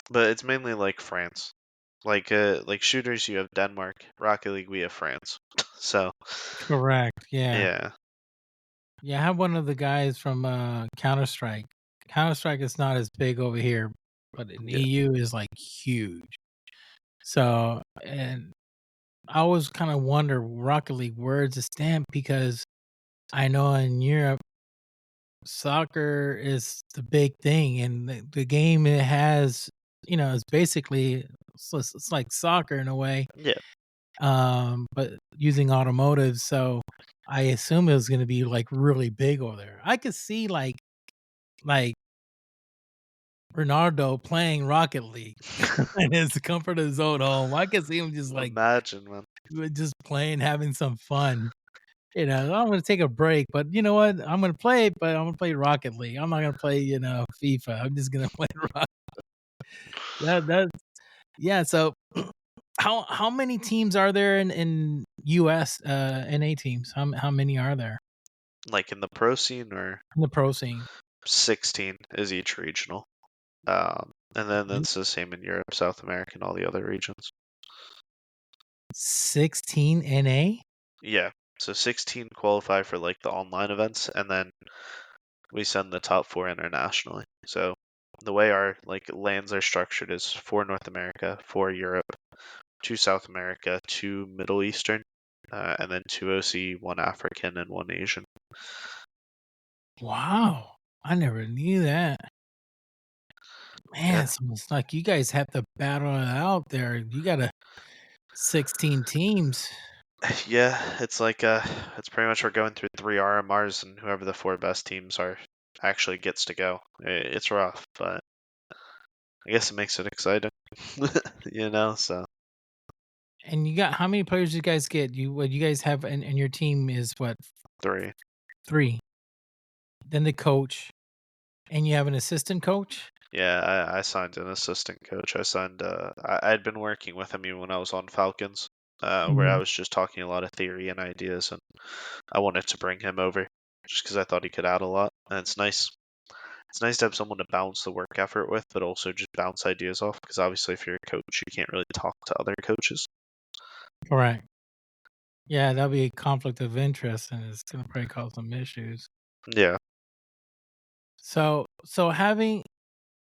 but it's mainly like France. Like shooters, you have Denmark. Rocket League, we have France. So correct. Yeah, yeah, yeah. I have one of the guys from Counter Strike. Counter Strike is not as big over here, but in yeah, EU is like huge. So, and I always kind of wonder Rocket League, where does it stand? Because I know in Europe, soccer is the big thing, and the game it has, it's basically it's like soccer in a way, yeah. but using automotive. So I assume it was going to be like really big over there. I could see like Ronaldo playing Rocket League in his comfort of his own home. I could see him just like Imagine, man. just playing, having some fun. I'm gonna take a break, but you know what? I'm gonna play it, but I'm gonna play Rocket League. I'm not gonna play, FIFA. I'm just gonna play Rocket. That's yeah. So, how many teams are there in US NA teams? How many are there Like in the pro scene, or in the pro scene? 16 is each regional. And then that's the same in Europe, South America, and all the other regions. 16 NA. Yeah. So 16 qualify for like the online events, and then we send the top 4 internationally. So the way our like lands are structured is 4 North America, 4 Europe, 2 South America, 2 Middle Eastern, and then 2 OC, 1 African, and 1 Asian. Wow, I never knew that. Man, Yeah. so it's like you guys have to battle it out there. You got 16 teams. Yeah, it's like it's pretty much we're going through 3 RMRs, and whoever the 4 best teams are actually gets to go. It's rough, but I guess it makes it exciting. So And you got how many players you guys get? What you guys have in your team is what 3. 3. Then the coach, and you have an assistant coach. Yeah, I signed an assistant coach. I signed I'd been working with him even when I was on Falcons, where I Mhm. was just talking a lot of theory and ideas, and I wanted to bring him over just because I thought he could add a lot. And it's nice. It's nice to have someone to bounce the work effort with, but also just bounce ideas off. Because obviously, if you're a coach, you can't really talk to other coaches. Correct. Yeah, that'll be a conflict of interest, and it's gonna probably cause some issues. Yeah. So having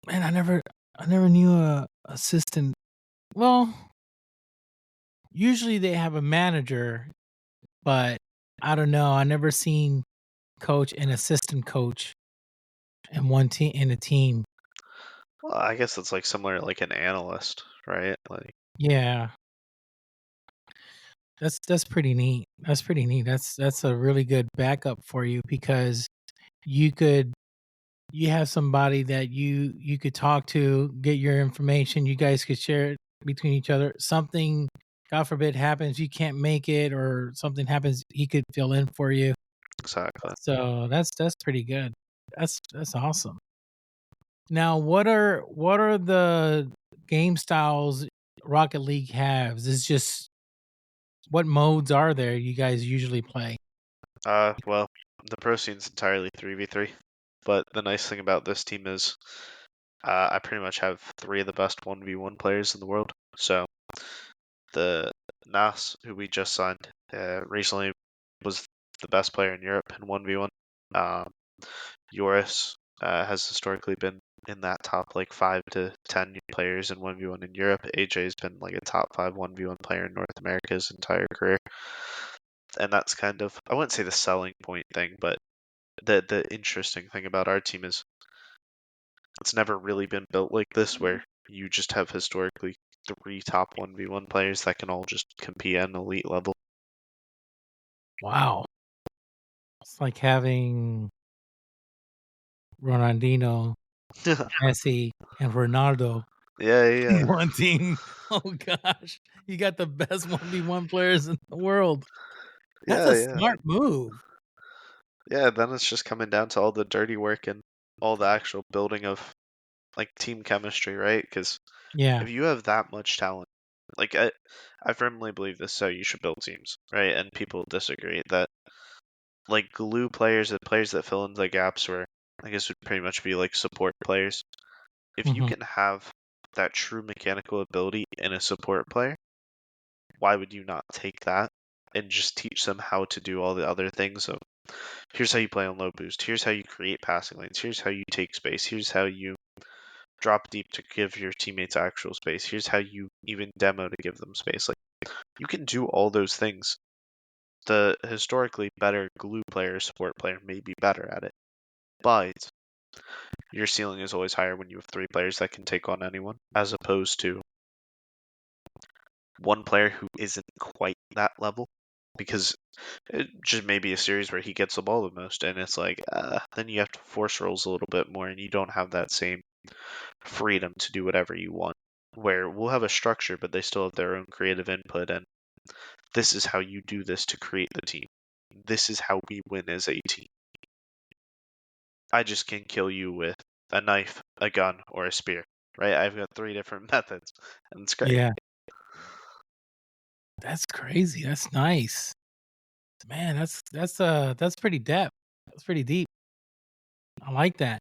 Man, I never knew a assistant. Well, usually they have a manager, but I don't know. I never seen coach and assistant coach in one team in a team. Well, I guess it's like similar to like an analyst, right? Like, Yeah, that's pretty neat. That's pretty neat. That's a really good backup for you because you could you have somebody that you could talk to, get your information. You guys could share it between each other. Something, God forbid, happens, you can't make it, or something happens, he could fill in for you. exactly. So that's pretty good. That's awesome. Now, what are the game styles Rocket League has? It's just what modes are there you guys usually play? Well, the pro scene's entirely 3v3, but the nice thing about this team is I pretty much have three of the best 1v1 players in the world. So the Nas, who we just signed recently, was the best player in Europe in 1v1. Joris has historically been in that top like 5 to 10 players in 1v1 in Europe. AJ's been like a top 5 1v1 player in North America his entire career. And that's kind of, I wouldn't say the selling point thing, but the interesting thing about our team is it's never really been built like this where you just have historically three top 1v1 players that can all just compete at an elite level. Wow. It's like having Ronaldinho, yeah, Messi, and Ronaldo yeah. one team. Oh gosh, you got the best 1v1 players in the world. That's Yeah, a yeah. smart move. Yeah, then it's just coming down to all the dirty work and all the actual building of like team chemistry, right? Because Yeah. if you have that much talent, like I firmly believe this, so you should build teams, right? And people disagree that like glue players and players that fill in the gaps where I guess would pretty much be like support players. If you Mhm. can have that true mechanical ability in a support player, why would you not take that and just teach them how to do all the other things? So here's how you play on low boost. Here's how you create passing lanes. Here's how you take space. Here's how you drop deep to give your teammates actual space. Here's how you even demo to give them space. Like you can do all those things. The historically better glue player, support player may be better at it, but your ceiling is always higher when you have three players that can take on anyone, as opposed to one player who isn't quite that level. Because it just may be a series where he gets the ball the most, and it's like, then you have to force rolls a little bit more, and you don't have that same freedom to do whatever you want. Where we'll have a structure, but they still have their own creative input, and this is how you do this to create the team. This is how we win as a team. I just can kill you with a knife, a gun, or a spear, right? I've got three different methods, and it's great. Yeah. That's crazy. That's nice. Man, that's pretty depth. That's pretty deep. I like that.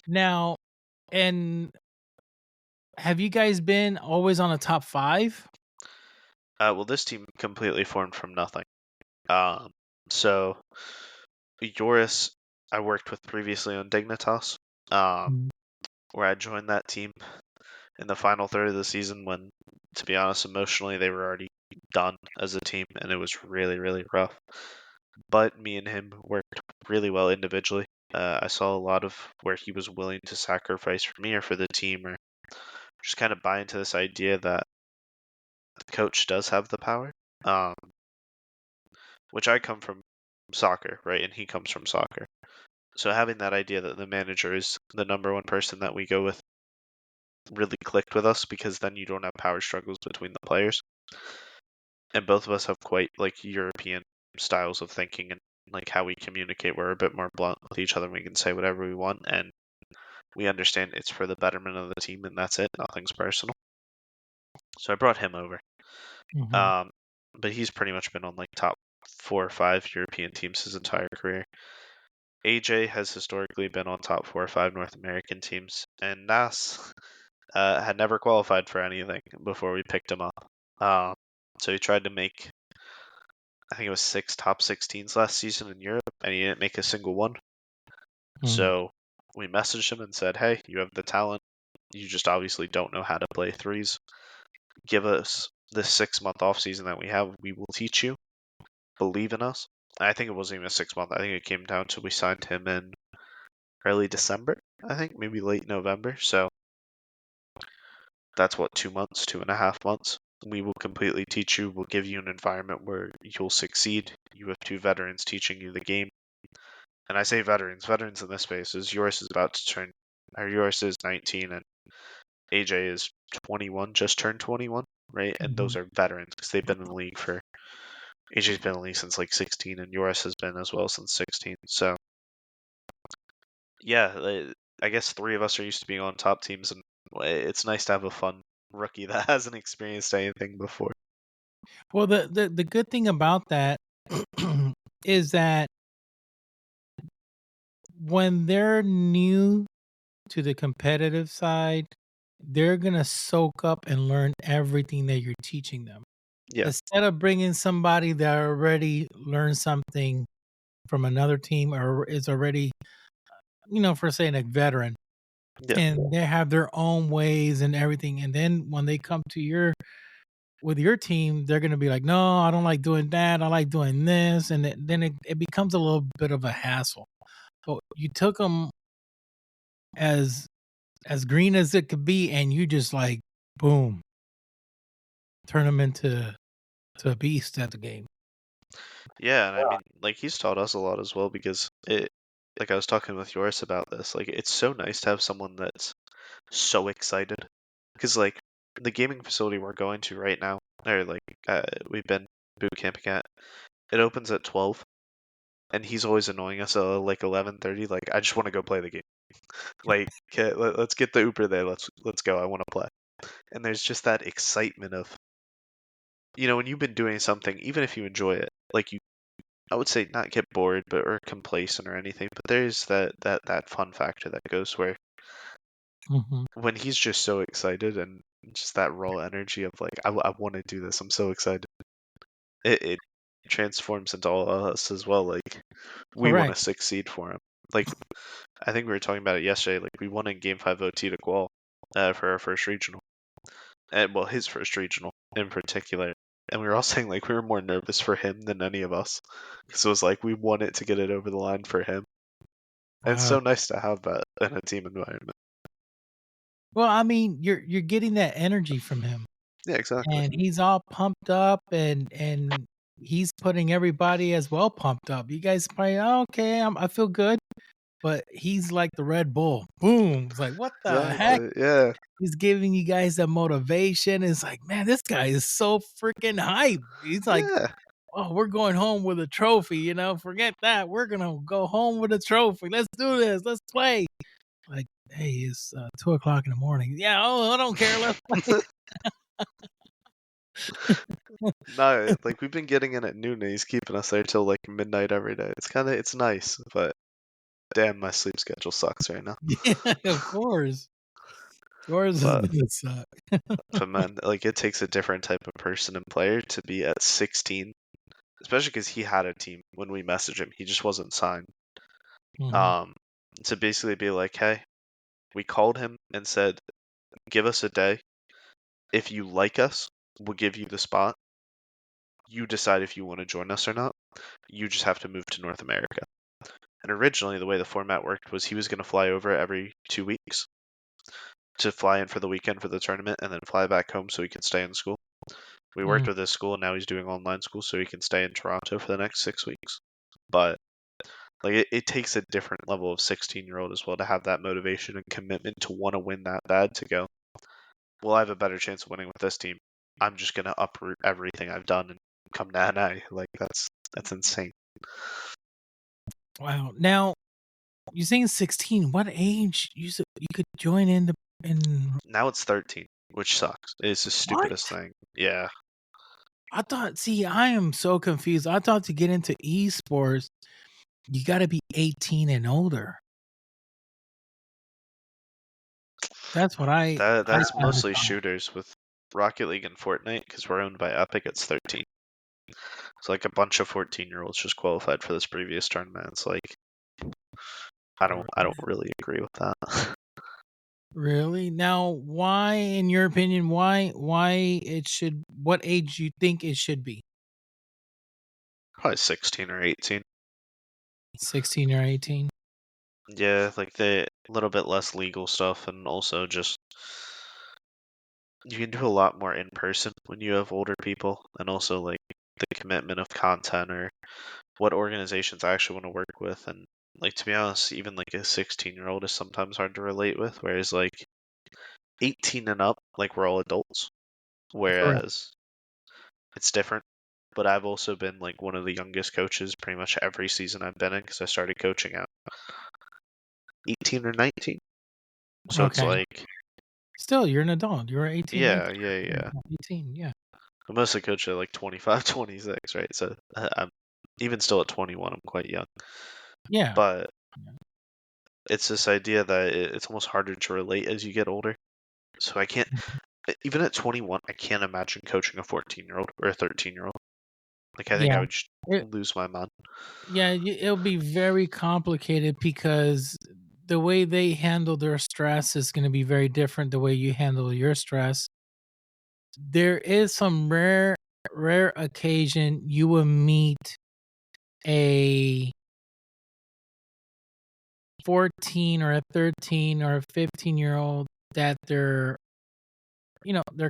Now, and have you guys been always on a top 5? Well, this team completely formed from nothing. So Joris, I worked with previously on DrVtach, Mm. where I joined that team in the final third of the season when, to be honest, emotionally they were already done as a team, and it was really, really rough. But me and him worked really well individually. I saw a lot of where he was willing to sacrifice for me or for the team, or just kind of buy into this idea that the coach does have the power. Which I come from soccer, right? And he comes from soccer. So having that idea that the manager is the number one person that we go with really clicked with us because then you don't have power struggles between the players. And both of us have quite like European styles of thinking and like how we communicate. We're a bit more blunt with each other. We can say whatever we want and we understand it's for the betterment of the team and that's it. Nothing's personal. So I brought him over. Mhm. Um, but he's pretty much been on like top 4 or 5 European teams his entire career. AJ has historically been on top 4 or 5 North American teams, and Nas had never qualified for anything before we picked him up. So he tried to make, I think it was 6 top 16s last season in Europe, and he didn't make a single one. Mm. So we messaged him and said, "Hey, you have the talent. You just obviously don't know how to play threes. Give us this 6-month off season that we have. We will teach you. Believe in us. I think it wasn't even a 6-month. I think it came down to we signed him in early December. I think maybe late November. So that's what, 2 months, 2.5 months. We will completely teach you. We'll give you an environment where you'll succeed. You have 2 veterans teaching you the game. And I say veterans in this space is yours is about to turn, or yours is 19 and AJ is 21, just turned 21, right? And those are veterans because they've been in the league for, AJ's been in the league since like 16 and yours has been as well since 16. So yeah, I guess 3 of us are used to being on top teams, and it's nice to have a fun rookie that hasn't experienced anything before. Well, the good thing about that is that when they're new to the competitive side, they're gonna soak up and learn everything that you're teaching them. Yeah, Instead of bringing somebody that already learned something from another team or is already, for saying a veteran, yeah, and they have their own ways and everything, and then when they come to with your team, they're gonna be like, no, I don't like doing that. I like doing this, and then it becomes a little bit of a hassle. So you took them as green as it could be, and you just like boom, turn them into a beast at the game. yeah. And I mean, like he's taught us a lot as well because like I was talking with yours about this. Like it's so nice to have someone that's so excited because like the gaming facility we're going to right now, or like we've been boot camping at, it opens at 12, and he's always annoying us at like 11:30. Like I just want to go play the game. Like let's get the Uber there. Let's go. I want to play. And there's just that excitement of, when you've been doing something, even if you enjoy it, like I would say not get bored, but or complacent or anything. But there's that fun factor that goes where Mhm. when he's just so excited and just that raw energy of like I want to do this. I'm so excited. It transforms into all of us as well. Like we want to Correct. succeed for him. Like I think we were talking about it yesterday. Like we won in Game 5 OT to qual for our first regional, and well, his first regional in particular. And we were all saying like we were more nervous for him than any of us, because it was like we wanted to get it over the line for him. And it's Wow. so nice to have that in a team environment. Well, I mean, you're getting that energy from him, Yeah, exactly. and he's all pumped up, and he's putting everybody as well pumped up. You guys probably, "Oh, okay, I feel good," but he's like the Red Bull. Boom! It's like, what the heck? Exactly. Yeah. He's giving you guys that motivation. It's like, man, this guy is so freaking hype. He's like, Yeah. oh, we're going home with a trophy. Forget that. We're gonna go home with a trophy. Let's do this. Let's play. Like, hey, it's 2 o'clock in the morning. Yeah. Oh, I don't care. Let's play. No, like we've been getting in at noon and he's keeping us there till like midnight every day. It's nice, but damn, my sleep schedule sucks right now. Yeah, of course. Yours is But gonna suck. man, like it takes a different type of person and player to be at 16, especially because he had a team when we messaged him. He just wasn't signed. Mhm. Um, to basically be like, hey, we called him and said, give us a day. If you like us, we'll give you the spot. You decide if you want to join us or not. You just have to move to North America. And originally, the way the format worked was he was going to fly over every 2 weeks to fly in for the weekend for the tournament and then fly back home so he could stay in school. We worked Mm. with his school and now he's doing online school so he can stay in Toronto for the next 6 weeks. But like it takes a different level of 16-year-old as well to have that motivation and commitment to want to win that bad to go, well, I have a better chance of winning with this team. I'm just going to uproot everything I've done and come to NA. Like that's insane. Wow. Now you're saying 16. What age you could join in? Now it's 13, which sucks. It's the What? stupidest thing. Yeah. I thought. See, I am so confused. I thought to get into esports, you got to be 18 and older. That's what I That's kinda mostly thought. shooters with Rocket League and Fortnite because we're owned by Epic. It's 13. It's like a bunch of 14-year-olds just qualified for this previous tournament. It's like I don't really agree with that. Really? Now, why, in your opinion, why it should? What age you think it should be? Probably 16 or 18. 16 or 18? Yeah, like the little bit less legal stuff, and also just you can do a lot more in person when you have older people, and also like the commitment of content or what organizations I actually want to work with. And like to be honest, even like a 16-year-old is sometimes hard to relate with, whereas like 18 and up, like we're all adults. Correct. Whereas it's different. But I've also been like one of the youngest coaches pretty much every season I've been in because I started coaching at 18 or 19. So it's Okay. like, Still, you're an adult. You're 18, 19. yeah, yeah, Yeah, yeah. 18, yeah. I mostly coach at like 25, 26, right? So I'm even still at 21, I'm quite young. Yeah. But Yeah. it's this idea that it's almost harder to relate as you get older. So I can't, even at 21, I can't imagine coaching a 14-year-old or a 13-year-old. Like I think Yeah. I would just It, lose my mind. yeah, it'll be very complicated because the way they handle their stress is going to be very different the way you handle your stress. There is some rare occasion you will meet a 14 or a 13 or a 15-year-old that their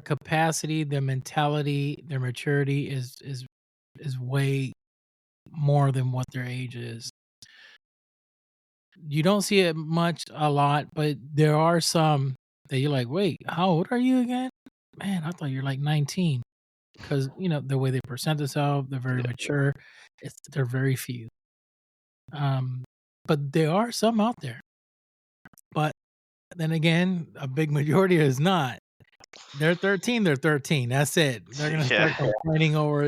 capacity, their mentality, their maturity is way more than what their age is. You don't see it much a lot, but there are some that you're like, "Wait, how old are you again? Man, I thought you're like 19." Because the way they present themselves, they're very Yeah, mature. They're very few. Um, but there are some out there. But then again, a big majority is not. They're 13, they're 13. That's it. They're gonna start yeah, complaining over,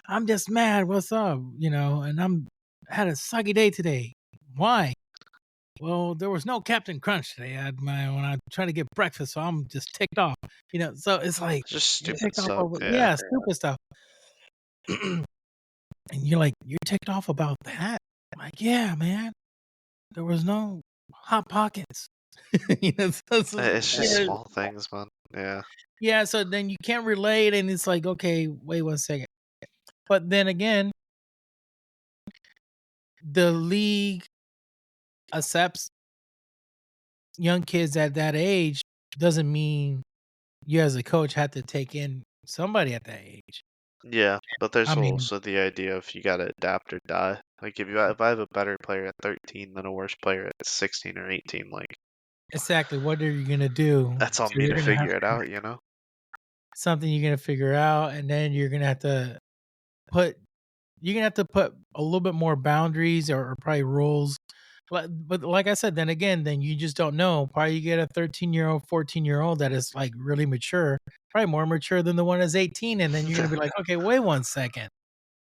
"I'm just mad. What's up?" And had a sucky day today. Why? Well, there was no Captain Crunch today. When I tried to get breakfast, so I'm just ticked off. So it's like just you're stupid ticked off stuff. over, Yeah, yeah, stupid stuff. And you're like, "You're ticked off about that?" I'm like, "Yeah, man. There was no Hot Pockets." it's just Yeah. small things, man. Yeah, Yeah, so then you can't relate, and it's like, "Okay, wait 1 second." But then again, the league accepts young kids at that age doesn't mean you as a coach have to take in somebody at that age. yeah. But I there's mean, also the idea of you gotta adapt or die. Like if I have a better player at 13 than a worse player at 16 or 18, like exactly, what are you gonna do? that's on So me you're to gonna have figure it out, you know? something you're gonna figure out, and then put you're gonna have to put a little bit more boundaries or probably rules. But like I said, then again, then you just don't know. Probably you get a 13-year-old, 14-year-old that is like really mature, probably more mature than the one that's 18, and then you're gonna be like, okay, wait 1 second,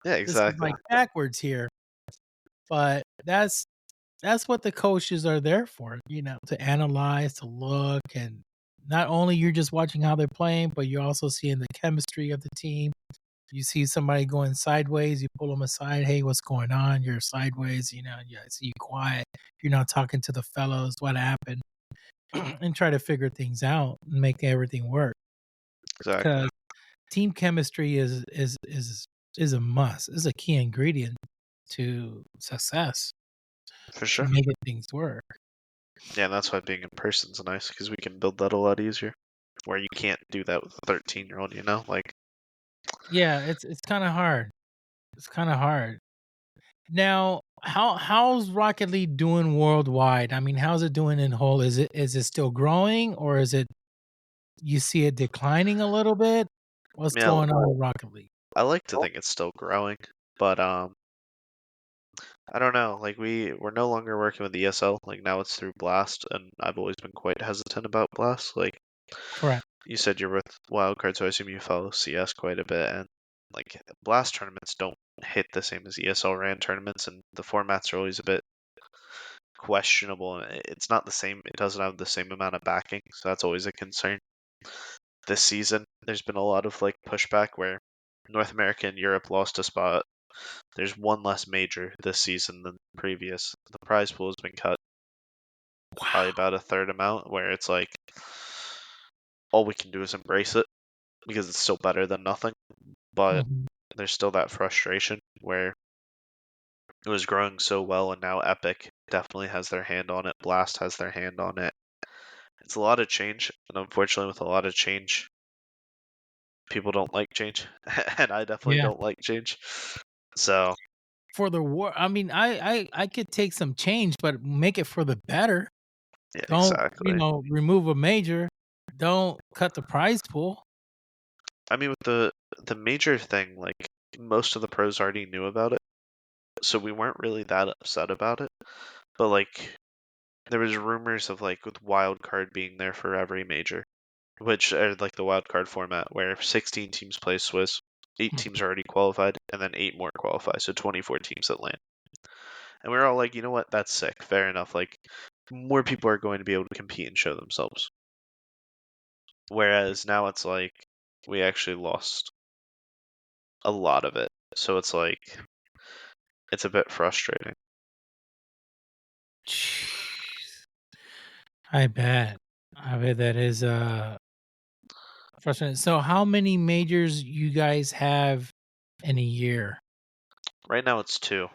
Yeah, this is exactly. like backwards here. But that's what the coaches are there for, to analyze, to look, and not only you're just watching how they're playing, but you're also seeing the chemistry of the team. You see somebody going sideways, you pull them aside. Hey, what's going on? You're sideways, I see you quiet. You're not talking to the fellows. What happened? And try to figure things out and make everything work. Exactly. Because team chemistry is a must. Is a key ingredient to success For to sure. making things work. Yeah, and that's why being in person's nice because we can build that a lot easier. Where you can't do that with a 13-year-old, you know? Like, Yeah, it's kind of hard. It's kind of hard. Now, how's Rocket League doing worldwide? I mean, how's it doing in whole? Is it still growing, or is it you see it declining a little bit? What's yeah, going on with Rocket League? I like to think it's still growing, but I don't know. Like we're no longer working with ESL. Like now it's through Blast, and I've always been quite hesitant about Blast. Like Correct. you said, you're with Wildcard, so I assume you follow CS quite a bit, and like Blast tournaments don't hit the same as ESL RAN tournaments, and the formats are always a bit questionable. And it's not the same. It doesn't have the same amount of backing, so that's always a concern. This season, there's been a lot of like pushback where North America and Europe lost a spot. There's one less major this season than previous. The prize pool has been cut. probably about a third amount, where it's like all we can do is embrace it because it's still better than nothing. But Mhm. there's still that frustration where it was growing so well, and now Epic definitely has their hand on it. Blast has their hand on it. It's a lot of change, and unfortunately, with a lot of change, people don't like change, and I definitely Yeah. don't like change. So For the war, I mean, I could take some change, but make it for the better. yeah, Don't, exactly. remove a major. Don't cut the prize pool. I mean, with the major thing, like most of the pros already knew about it, so we weren't really that upset about it. But like, there was rumors of like with wild card being there for every major, which are like the wild card format where 16 teams play Swiss, 8 teams are already qualified, and then 8 more qualify, so 24 teams that land. And we were all like, you know what, that's sick, fair enough. Like, more people are going to be able to compete and show themselves. Whereas now it's like we actually lost a lot of it, so it's like it's a bit frustrating. Jeez. I bet. I bet that is frustrating. So how many majors you guys have in a year? Right now it's 2.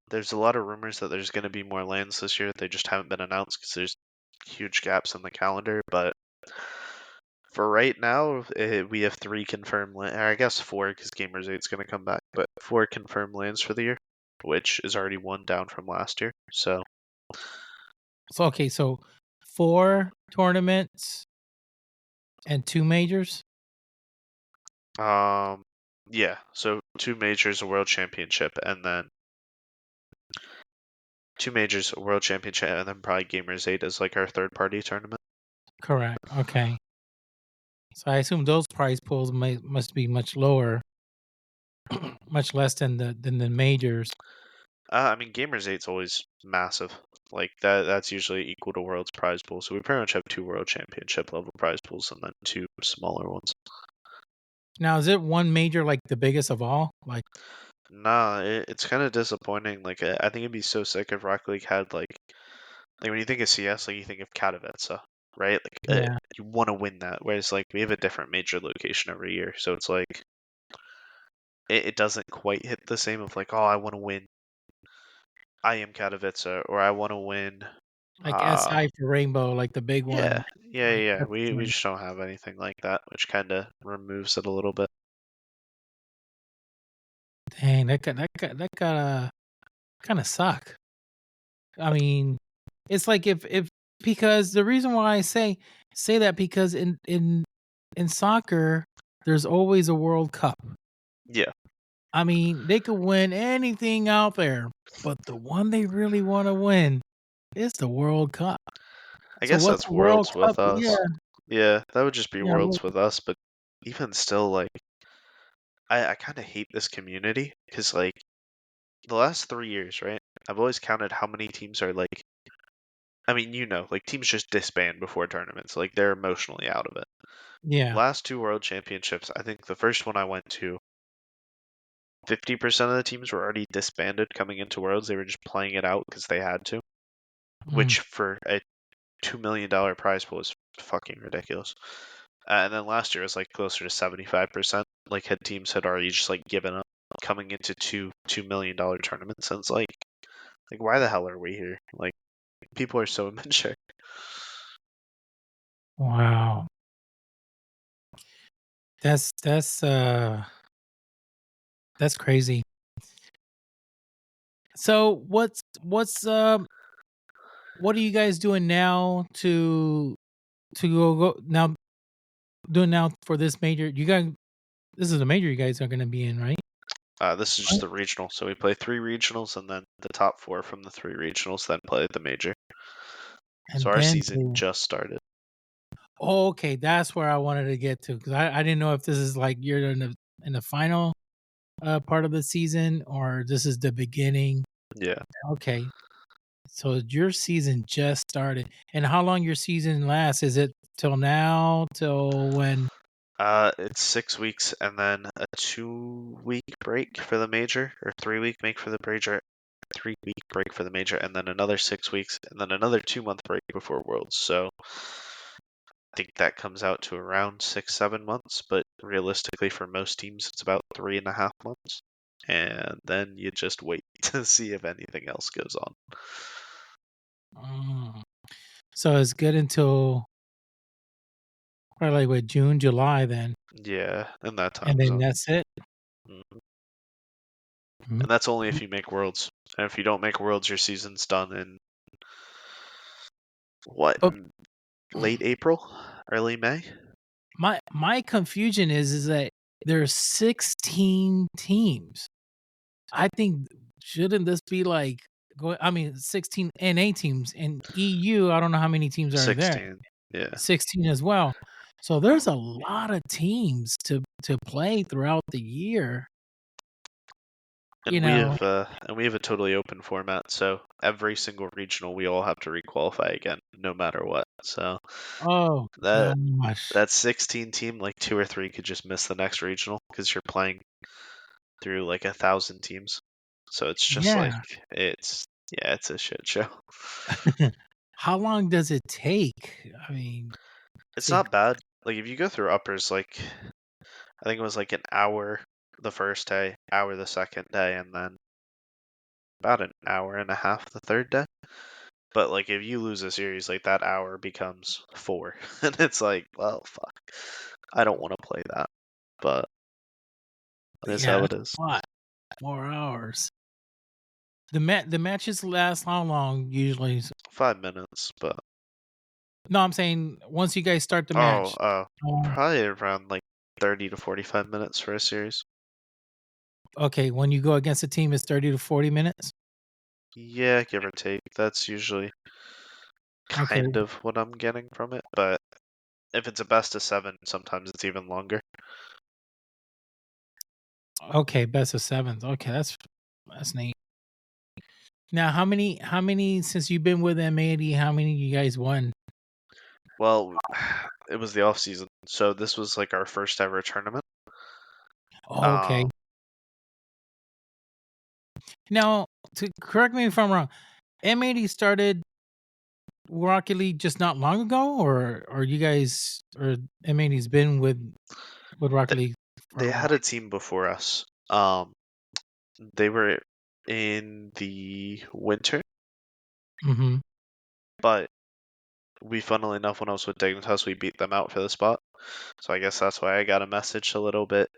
There's a lot of rumors that there's going to be more lands this year. They just haven't been announced because there's huge gaps in the calendar. But for right now, we have 3 confirmed lands. I guess 4 because Gamers 8's going to come back. But 4 confirmed lands for the year, which is already 1 down from last year. So So okay, so 4 tournaments and 2 majors? yeah. So 2 majors, a world championship, and then 2 majors, a world championship, and then probably Gamers 8 is like our third party tournament. Correct. Okay. So I assume those prize pools must be much lower, much less than the majors. I mean, Gamers 8's always massive. Like that's usually equal to World's prize pool. So we pretty much have 2 World Championship level prize pools and then 2 smaller ones. Now, is it one major like the biggest of all? Like, Nah, it's kind of disappointing. Like I think it'd be so sick if Rocket League had like when you think of CS, like you think of Katowice, right? Like yeah, you want to win that. Whereas like we have a different major location every year, so it's like it doesn't quite hit the same of like, oh, I want to win. I am Katowice, or I want to win. like SI for Rainbow, like the big one. Yeah, yeah, Like, yeah. that's We different. just don't have anything like that, which kind of removes it a little bit. Dang, that gotta kind of suck. I mean, it's like if because the reason why I say that because in soccer, there's always a World Cup. Yeah, I mean, they could win anything out there, but the one they really want to win is the World Cup. I So guess what's that's the World Worlds Cup? with Yeah, us. Yeah, that would just be yeah. Worlds with us, but even still, like, I kind of hate this community because, like, the last 3 years, right? I've always counted how many teams are like, I mean, like teams just disband before tournaments, like they're emotionally out of it. Yeah. Last 2 World Championships, I think the first one I went to, 50% of the teams were already disbanded coming into Worlds. They were just playing it out because they had to, Mm. which for a $2 million prize pool is fucking ridiculous. And then last year was like closer to 75%. Like teams had already just like given up coming into $2 million tournaments. And it's like why the hell are we here? Like people are so immature. Wow. That's crazy. So what are you guys doing now to go now doing now for this major? You guys, this is a major you guys are going to be in, right? This is just the regional, so we play 3 regionals, and then the top 4 from the 3 regionals then play the major. So And our then season just started. oh, okay, that's where I wanted to get to because I didn't know if this is like you're in the final part of the season or this is the beginning. Yeah. Okay, so your season just started, and how long your season lasts? Is it till now? Till when? It's 6 weeks and then a 2-week break for the major, or 3-week break for the major, 3-week break for the major, and then another 6 weeks, and then another 2-month break before Worlds. So I think that comes out to around 6-7 months, but realistically for most teams it's about 3.5 months, and then you just wait to see if anything else goes on. So it's good until probably like what, June, July then, Yeah, in that time and then zone. that's it. Mhm. Mhm. And that's only if you make Worlds. And if you don't make Worlds, your season's done in what? But Late April, early May? my confusion is that there's 16 teams. I think shouldn't this be like 16 NA teams in EU? I don't know how many teams are there. 16. Yeah. 16 as well. So there's a lot of teams to play throughout the year. You And we know. have a totally open format, so every single regional we all have to requalify again, no matter what. So Oh that gosh. that 16 team, like 2 or 3 could just miss the next regional because you're playing through like 1,000 teams. So it's just like Yeah. it's a shit show. How long does it take? I mean, It's to not bad. Like if you go through uppers, like I think it was like an hour the first day, hour the second day, and then about an hour and a half the third day. But like if you lose a series, like that hour becomes 4, and it's like, well, fuck, I don't want to play that, but it is yeah, how it that's is. a lot. 4 hours. The matches last how long usually? 5 minutes, but No, I'm saying once you guys start the match. Um, probably around like 30 to 45 minutes for a series. okay, when you go against a team, it's 30 to 40 minutes. Yeah, give or take. That's usually Okay, kind of what I'm getting from it, but if it's a best of 7, sometimes it's even longer. okay, best of sevens. Okay, that's neat. Now, how many since you've been with M80? How many you guys won? Well, it was the off season, so this was like our first ever tournament. Oh, okay. Now, to correct me if I'm wrong, M80 started Rocket League just not long ago, or you guys or M80's been with Rocket th- League for they a while? had a team before us. They were in the winter, Mm-hmm. but we, funnily enough, when I was with DrVtach, we beat them out for the spot. So I guess that's why I got a message a little bit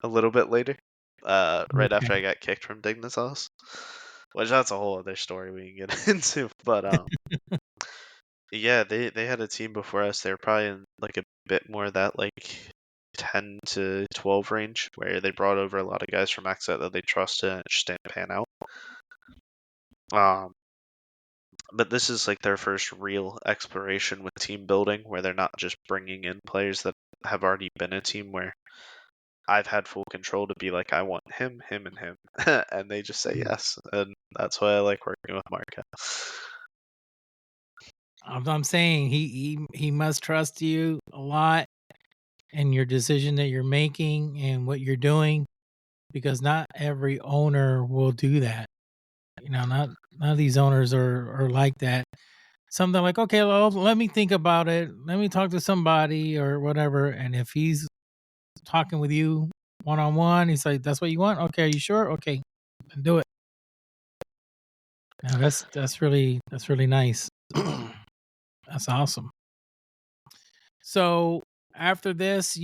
later, right after I got kicked from Dignitas, which that's a whole other story we can get into. But yeah, they had a team before us. They were probably in like a bit more of that like 10 to 12 range, where they brought over a lot of guys from Exit that they trusted and it just didn't pan out. But this is like their first real exploration with team building, where they're not just bringing in players that have already been a team where I've had full control to be like, I want him, him, and him, and they just say yes, and that's why I like working with Marca. I'm saying he must trust you a lot in your decision that you're making and what you're doing, because not every owner will do that. You know, not none of these owners are like that. Something like, okay, well, let me think about it. Let me talk to somebody or whatever. And if he's talking with you one on one, he's like, "That's what you want? Okay, are you sure? Okay, then do it." Now that's really nice. That's awesome. So after this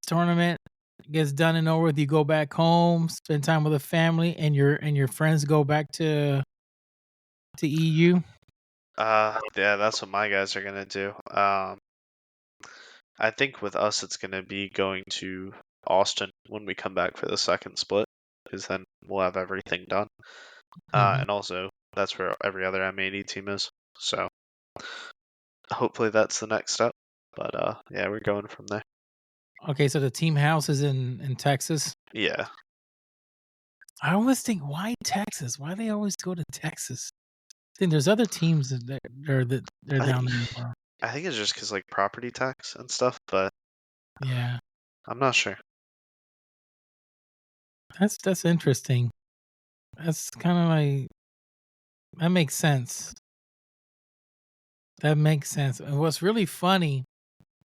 tournament gets done and over with, you go back home, spend time with the family, and your friends go back to EU. Yeah, that's what my guys are gonna do. I think with us, it's gonna be going to Austin when we come back for the second split, because then we'll have everything done. Mhm. And also that's where every other M80 team is. So hopefully that's the next step. But yeah, we're going from there. Okay, so the team house is in Texas. Yeah, I always think, why Texas? Why they always go to Texas? I think there's other teams they're I down there as well. I think it's just because like property tax and stuff, but Yeah, I'm not sure. that's interesting. That's kind of like that makes sense. That makes sense. And what's really funny,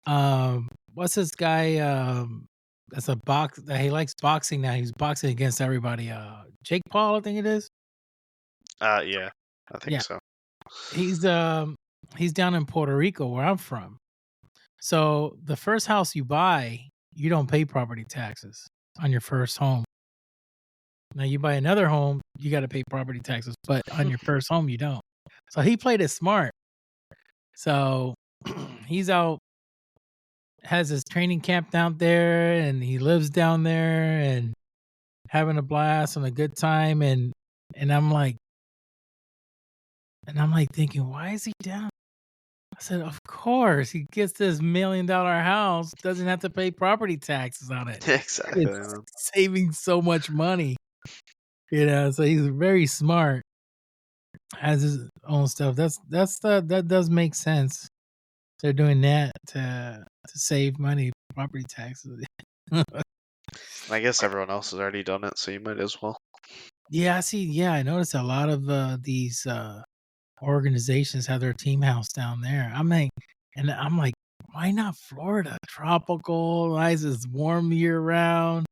what's this guy? That's a box that he likes boxing now. He's boxing against everybody. Jake Paul, I think it is. Yeah, I think Yeah, so. he's down in Puerto Rico where I'm from. So the first house you buy, you don't pay property taxes on your first home. Now you buy another home, you got to pay property taxes, but on your first home you don't. So he played it smart. So he's out, has his training camp down there, and he lives down there and having a blast and a good time. And I'm like, thinking, why is he down? I said, of course, he gets this $1 million house, doesn't have to pay property taxes on it. Exactly. It's saving so much money, so he's very smart, has his own stuff. That does make sense. They're doing that to save money, property taxes. I guess everyone else has already done it, so you might as well. Yeah, I noticed a lot of these organizations have their team house down there. I'm like, why not Florida? Tropical, nice, it's warm year round.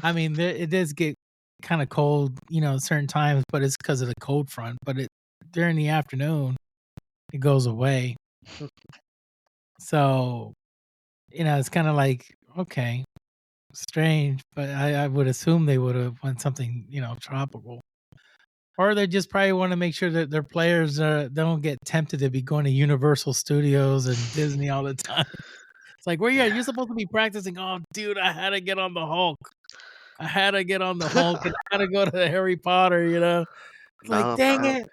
I mean, it does get kind of cold, certain times, but it's because of the cold front. But during the afternoon, it goes away. So, it's kind of like, okay, strange, but I would assume they would have went something, tropical. Or they just probably want to make sure that their players don't get tempted to be going to Universal Studios and Disney all the time. It's like, where you at? You're supposed to be practicing. Oh, dude, I had to get on the Hulk. I had to get on the Hulk and I had to go to Harry Potter, It's like, No, dang it.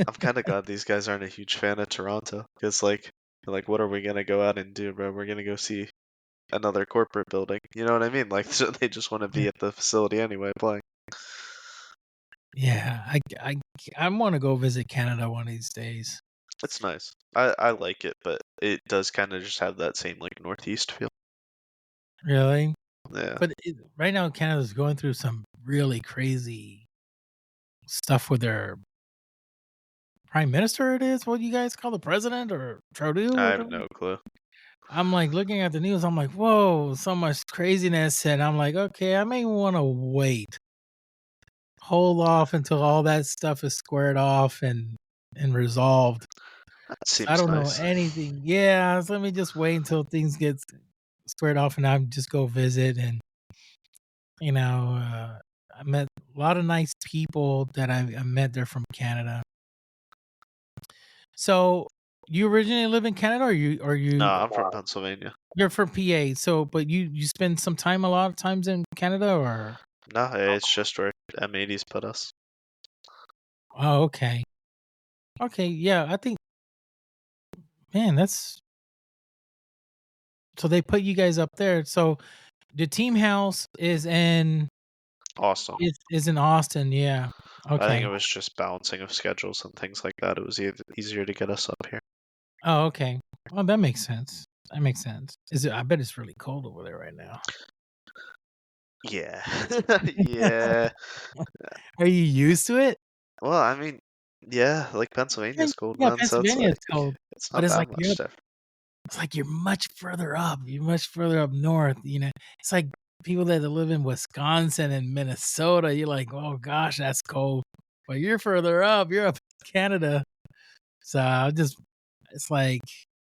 I'm kind of glad these guys aren't a huge fan of Toronto, because what are we gonna go out and do, bro? We're gonna go see another corporate building. You know what I mean? Like, so they just want to be at the facility anyway, playing. Yeah, I want to go visit Canada one of these days. It's nice. I like it, but it does kind of just have that same like Northeast feel. Really? Yeah. But right now, Canada's going through some really crazy stuff with their prime minister. It is what you guys call the president or Trudeau? I Or have whatever? no clue. I'm like looking at the news. I'm like, whoa, so much craziness, and I'm like, okay, I may want to hold off until all that stuff is squared off and resolved. That I seems don't know nice. anything. Yeah, so let me just wait until things get squared off, and I just go visit. And I met a lot of nice people that I met there from Canada. So you originally live in Canada, or you? No, I'm from Pennsylvania. You're from PA. So, but you spend some time, a lot of times in Canada, or? No, it's just where M80's put us. Oh, okay. Okay, yeah, I think, man, so they put you guys up there. So the team house is in Awesome. is in Austin, yeah. I think Okay. it was just balancing of schedules and things like that. It was easier to get us up here. Oh, okay. Well, that makes sense. That makes sense. I bet it's really cold over there right now. Yeah. Yeah. Are you used to it? Well, I mean, yeah, like Pennsylvania's cold, Yeah, man, so it's Pennsylvania is like cold, it's but not that much different. it's like you're much further up. You're much further up north, It's like people that live in Wisconsin and Minnesota, you're like, "Oh gosh, that's cold." But you're further up. You're up in Canada. So it's like,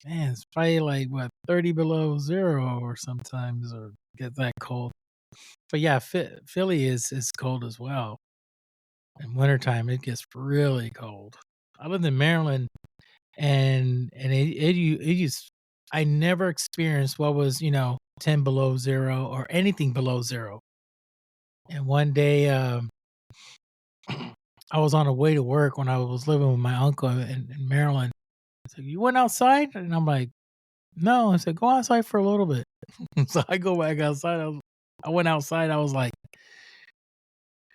man, it's probably like what 30 below zero or sometimes or get that cold. But yeah, Philly is cold as well. In wintertime, it gets really cold. I lived in Maryland, and it used. I never experienced what was 10 below zero or anything below zero. And one day, I was on the way to work when I was living with my uncle in Maryland. So you went outside, and I'm like, no. I said, go outside for a little bit. So I go back outside. I went outside. I was like,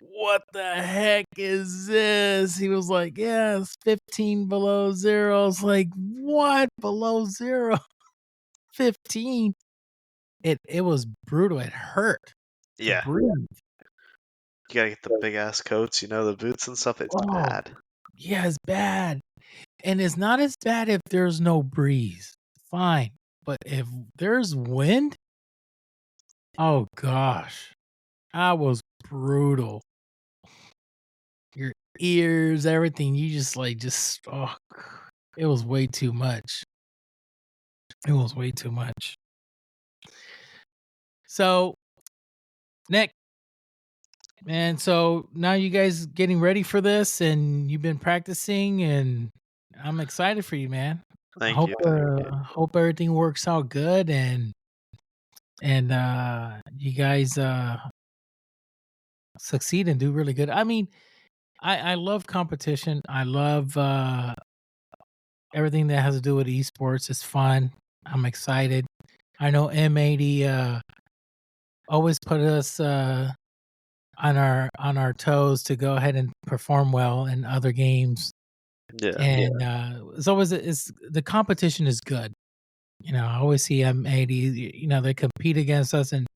what the heck is this? He was like, yeah, it's 15 below zero. I was like, what? Below zero? 15? It was brutal. It hurt to Yeah. breathe. You gotta get the big ass coats, the boots and stuff. It's Oh, bad. yeah, it's bad. And it's not as bad if there's no breeze. Fine. But if there's wind, oh gosh, that was brutal. Your ears, everything, you just oh, it was way too much. It was way too much. So, Nick, man, so now you guys getting ready for this and you've been practicing and I'm excited for you, man. I Thank hope you. Thank you. hope everything works out good and you guys succeed and do really good. I mean, I love competition. I love everything that has to do with esports. It's fun. I'm excited. I know M80 always put us on our toes to go ahead and perform well in other games. Yeah. And it's always it's the competition is good. I always see M80. They compete against us and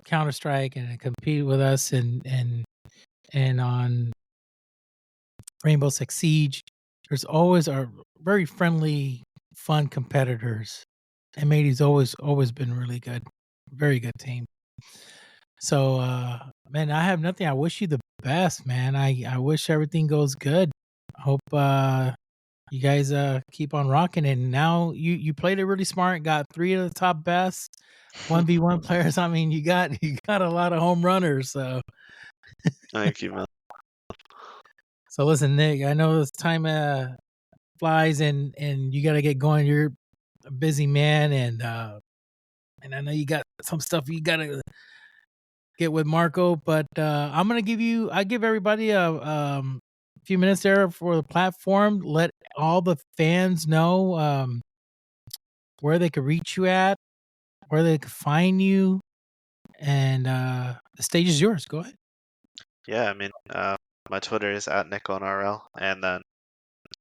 Counter Strike and compete with us and on Rainbow Six Siege. There's always are very friendly, fun competitors. M80's always been really good, very good team. So, man, I have nothing. I wish you the best, man. I wish everything goes good. I hope you guys keep on rocking. And now you played it really smart. Got 3 of the top best 1v1 players. I mean, you got a lot of home runners. So Thank you, man. listen, Nick. I know this time flies and you got to get going. You're a busy man, and I know you got some stuff you got to get with Marco. But I'm gonna give everybody a few minutes there for the platform. Let all the fans know where they could reach you at, where they could find you, and the stage is yours. Go ahead. Yeah, I mean, my Twitter is @NickOnRL, and then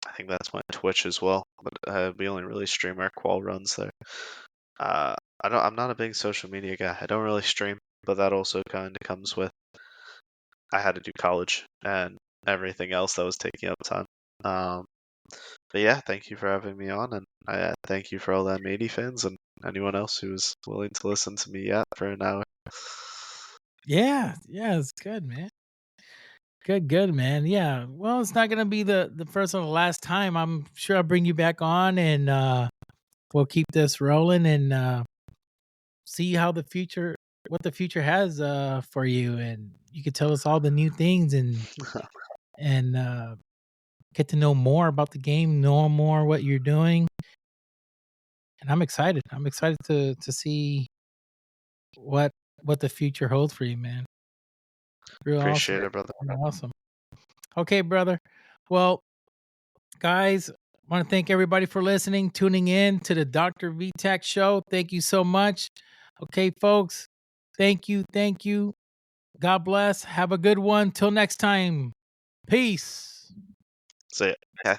I think that's my Twitch as well. But we only really stream our qual runs there. I'm not a big social media guy. I don't really stream, but that also kind of comes with I had to do college and everything else that was taking up time. But yeah, thank you for having me on, and I thank you for all the M80 fans and anyone else who's willing to listen to me yet for an hour. Yeah, it's good, man. Good, man. Yeah. Well, it's not gonna be the first or the last time. I'm sure I'll bring you back on, and we'll keep this rolling and see how what the future has for you, and you could tell us all the new things and get to know more about the game, know more what you're doing, and I'm excited. I'm excited to see what the future holds for you, man. Real awesome. Appreciate it, brother. Real awesome. Okay, brother. Well, guys, I want to thank everybody for listening, tuning in to the DrVtach show. Thank you so much. Okay, folks. Thank you. Thank you. God bless. Have a good one. Till next time. Peace. So yeah,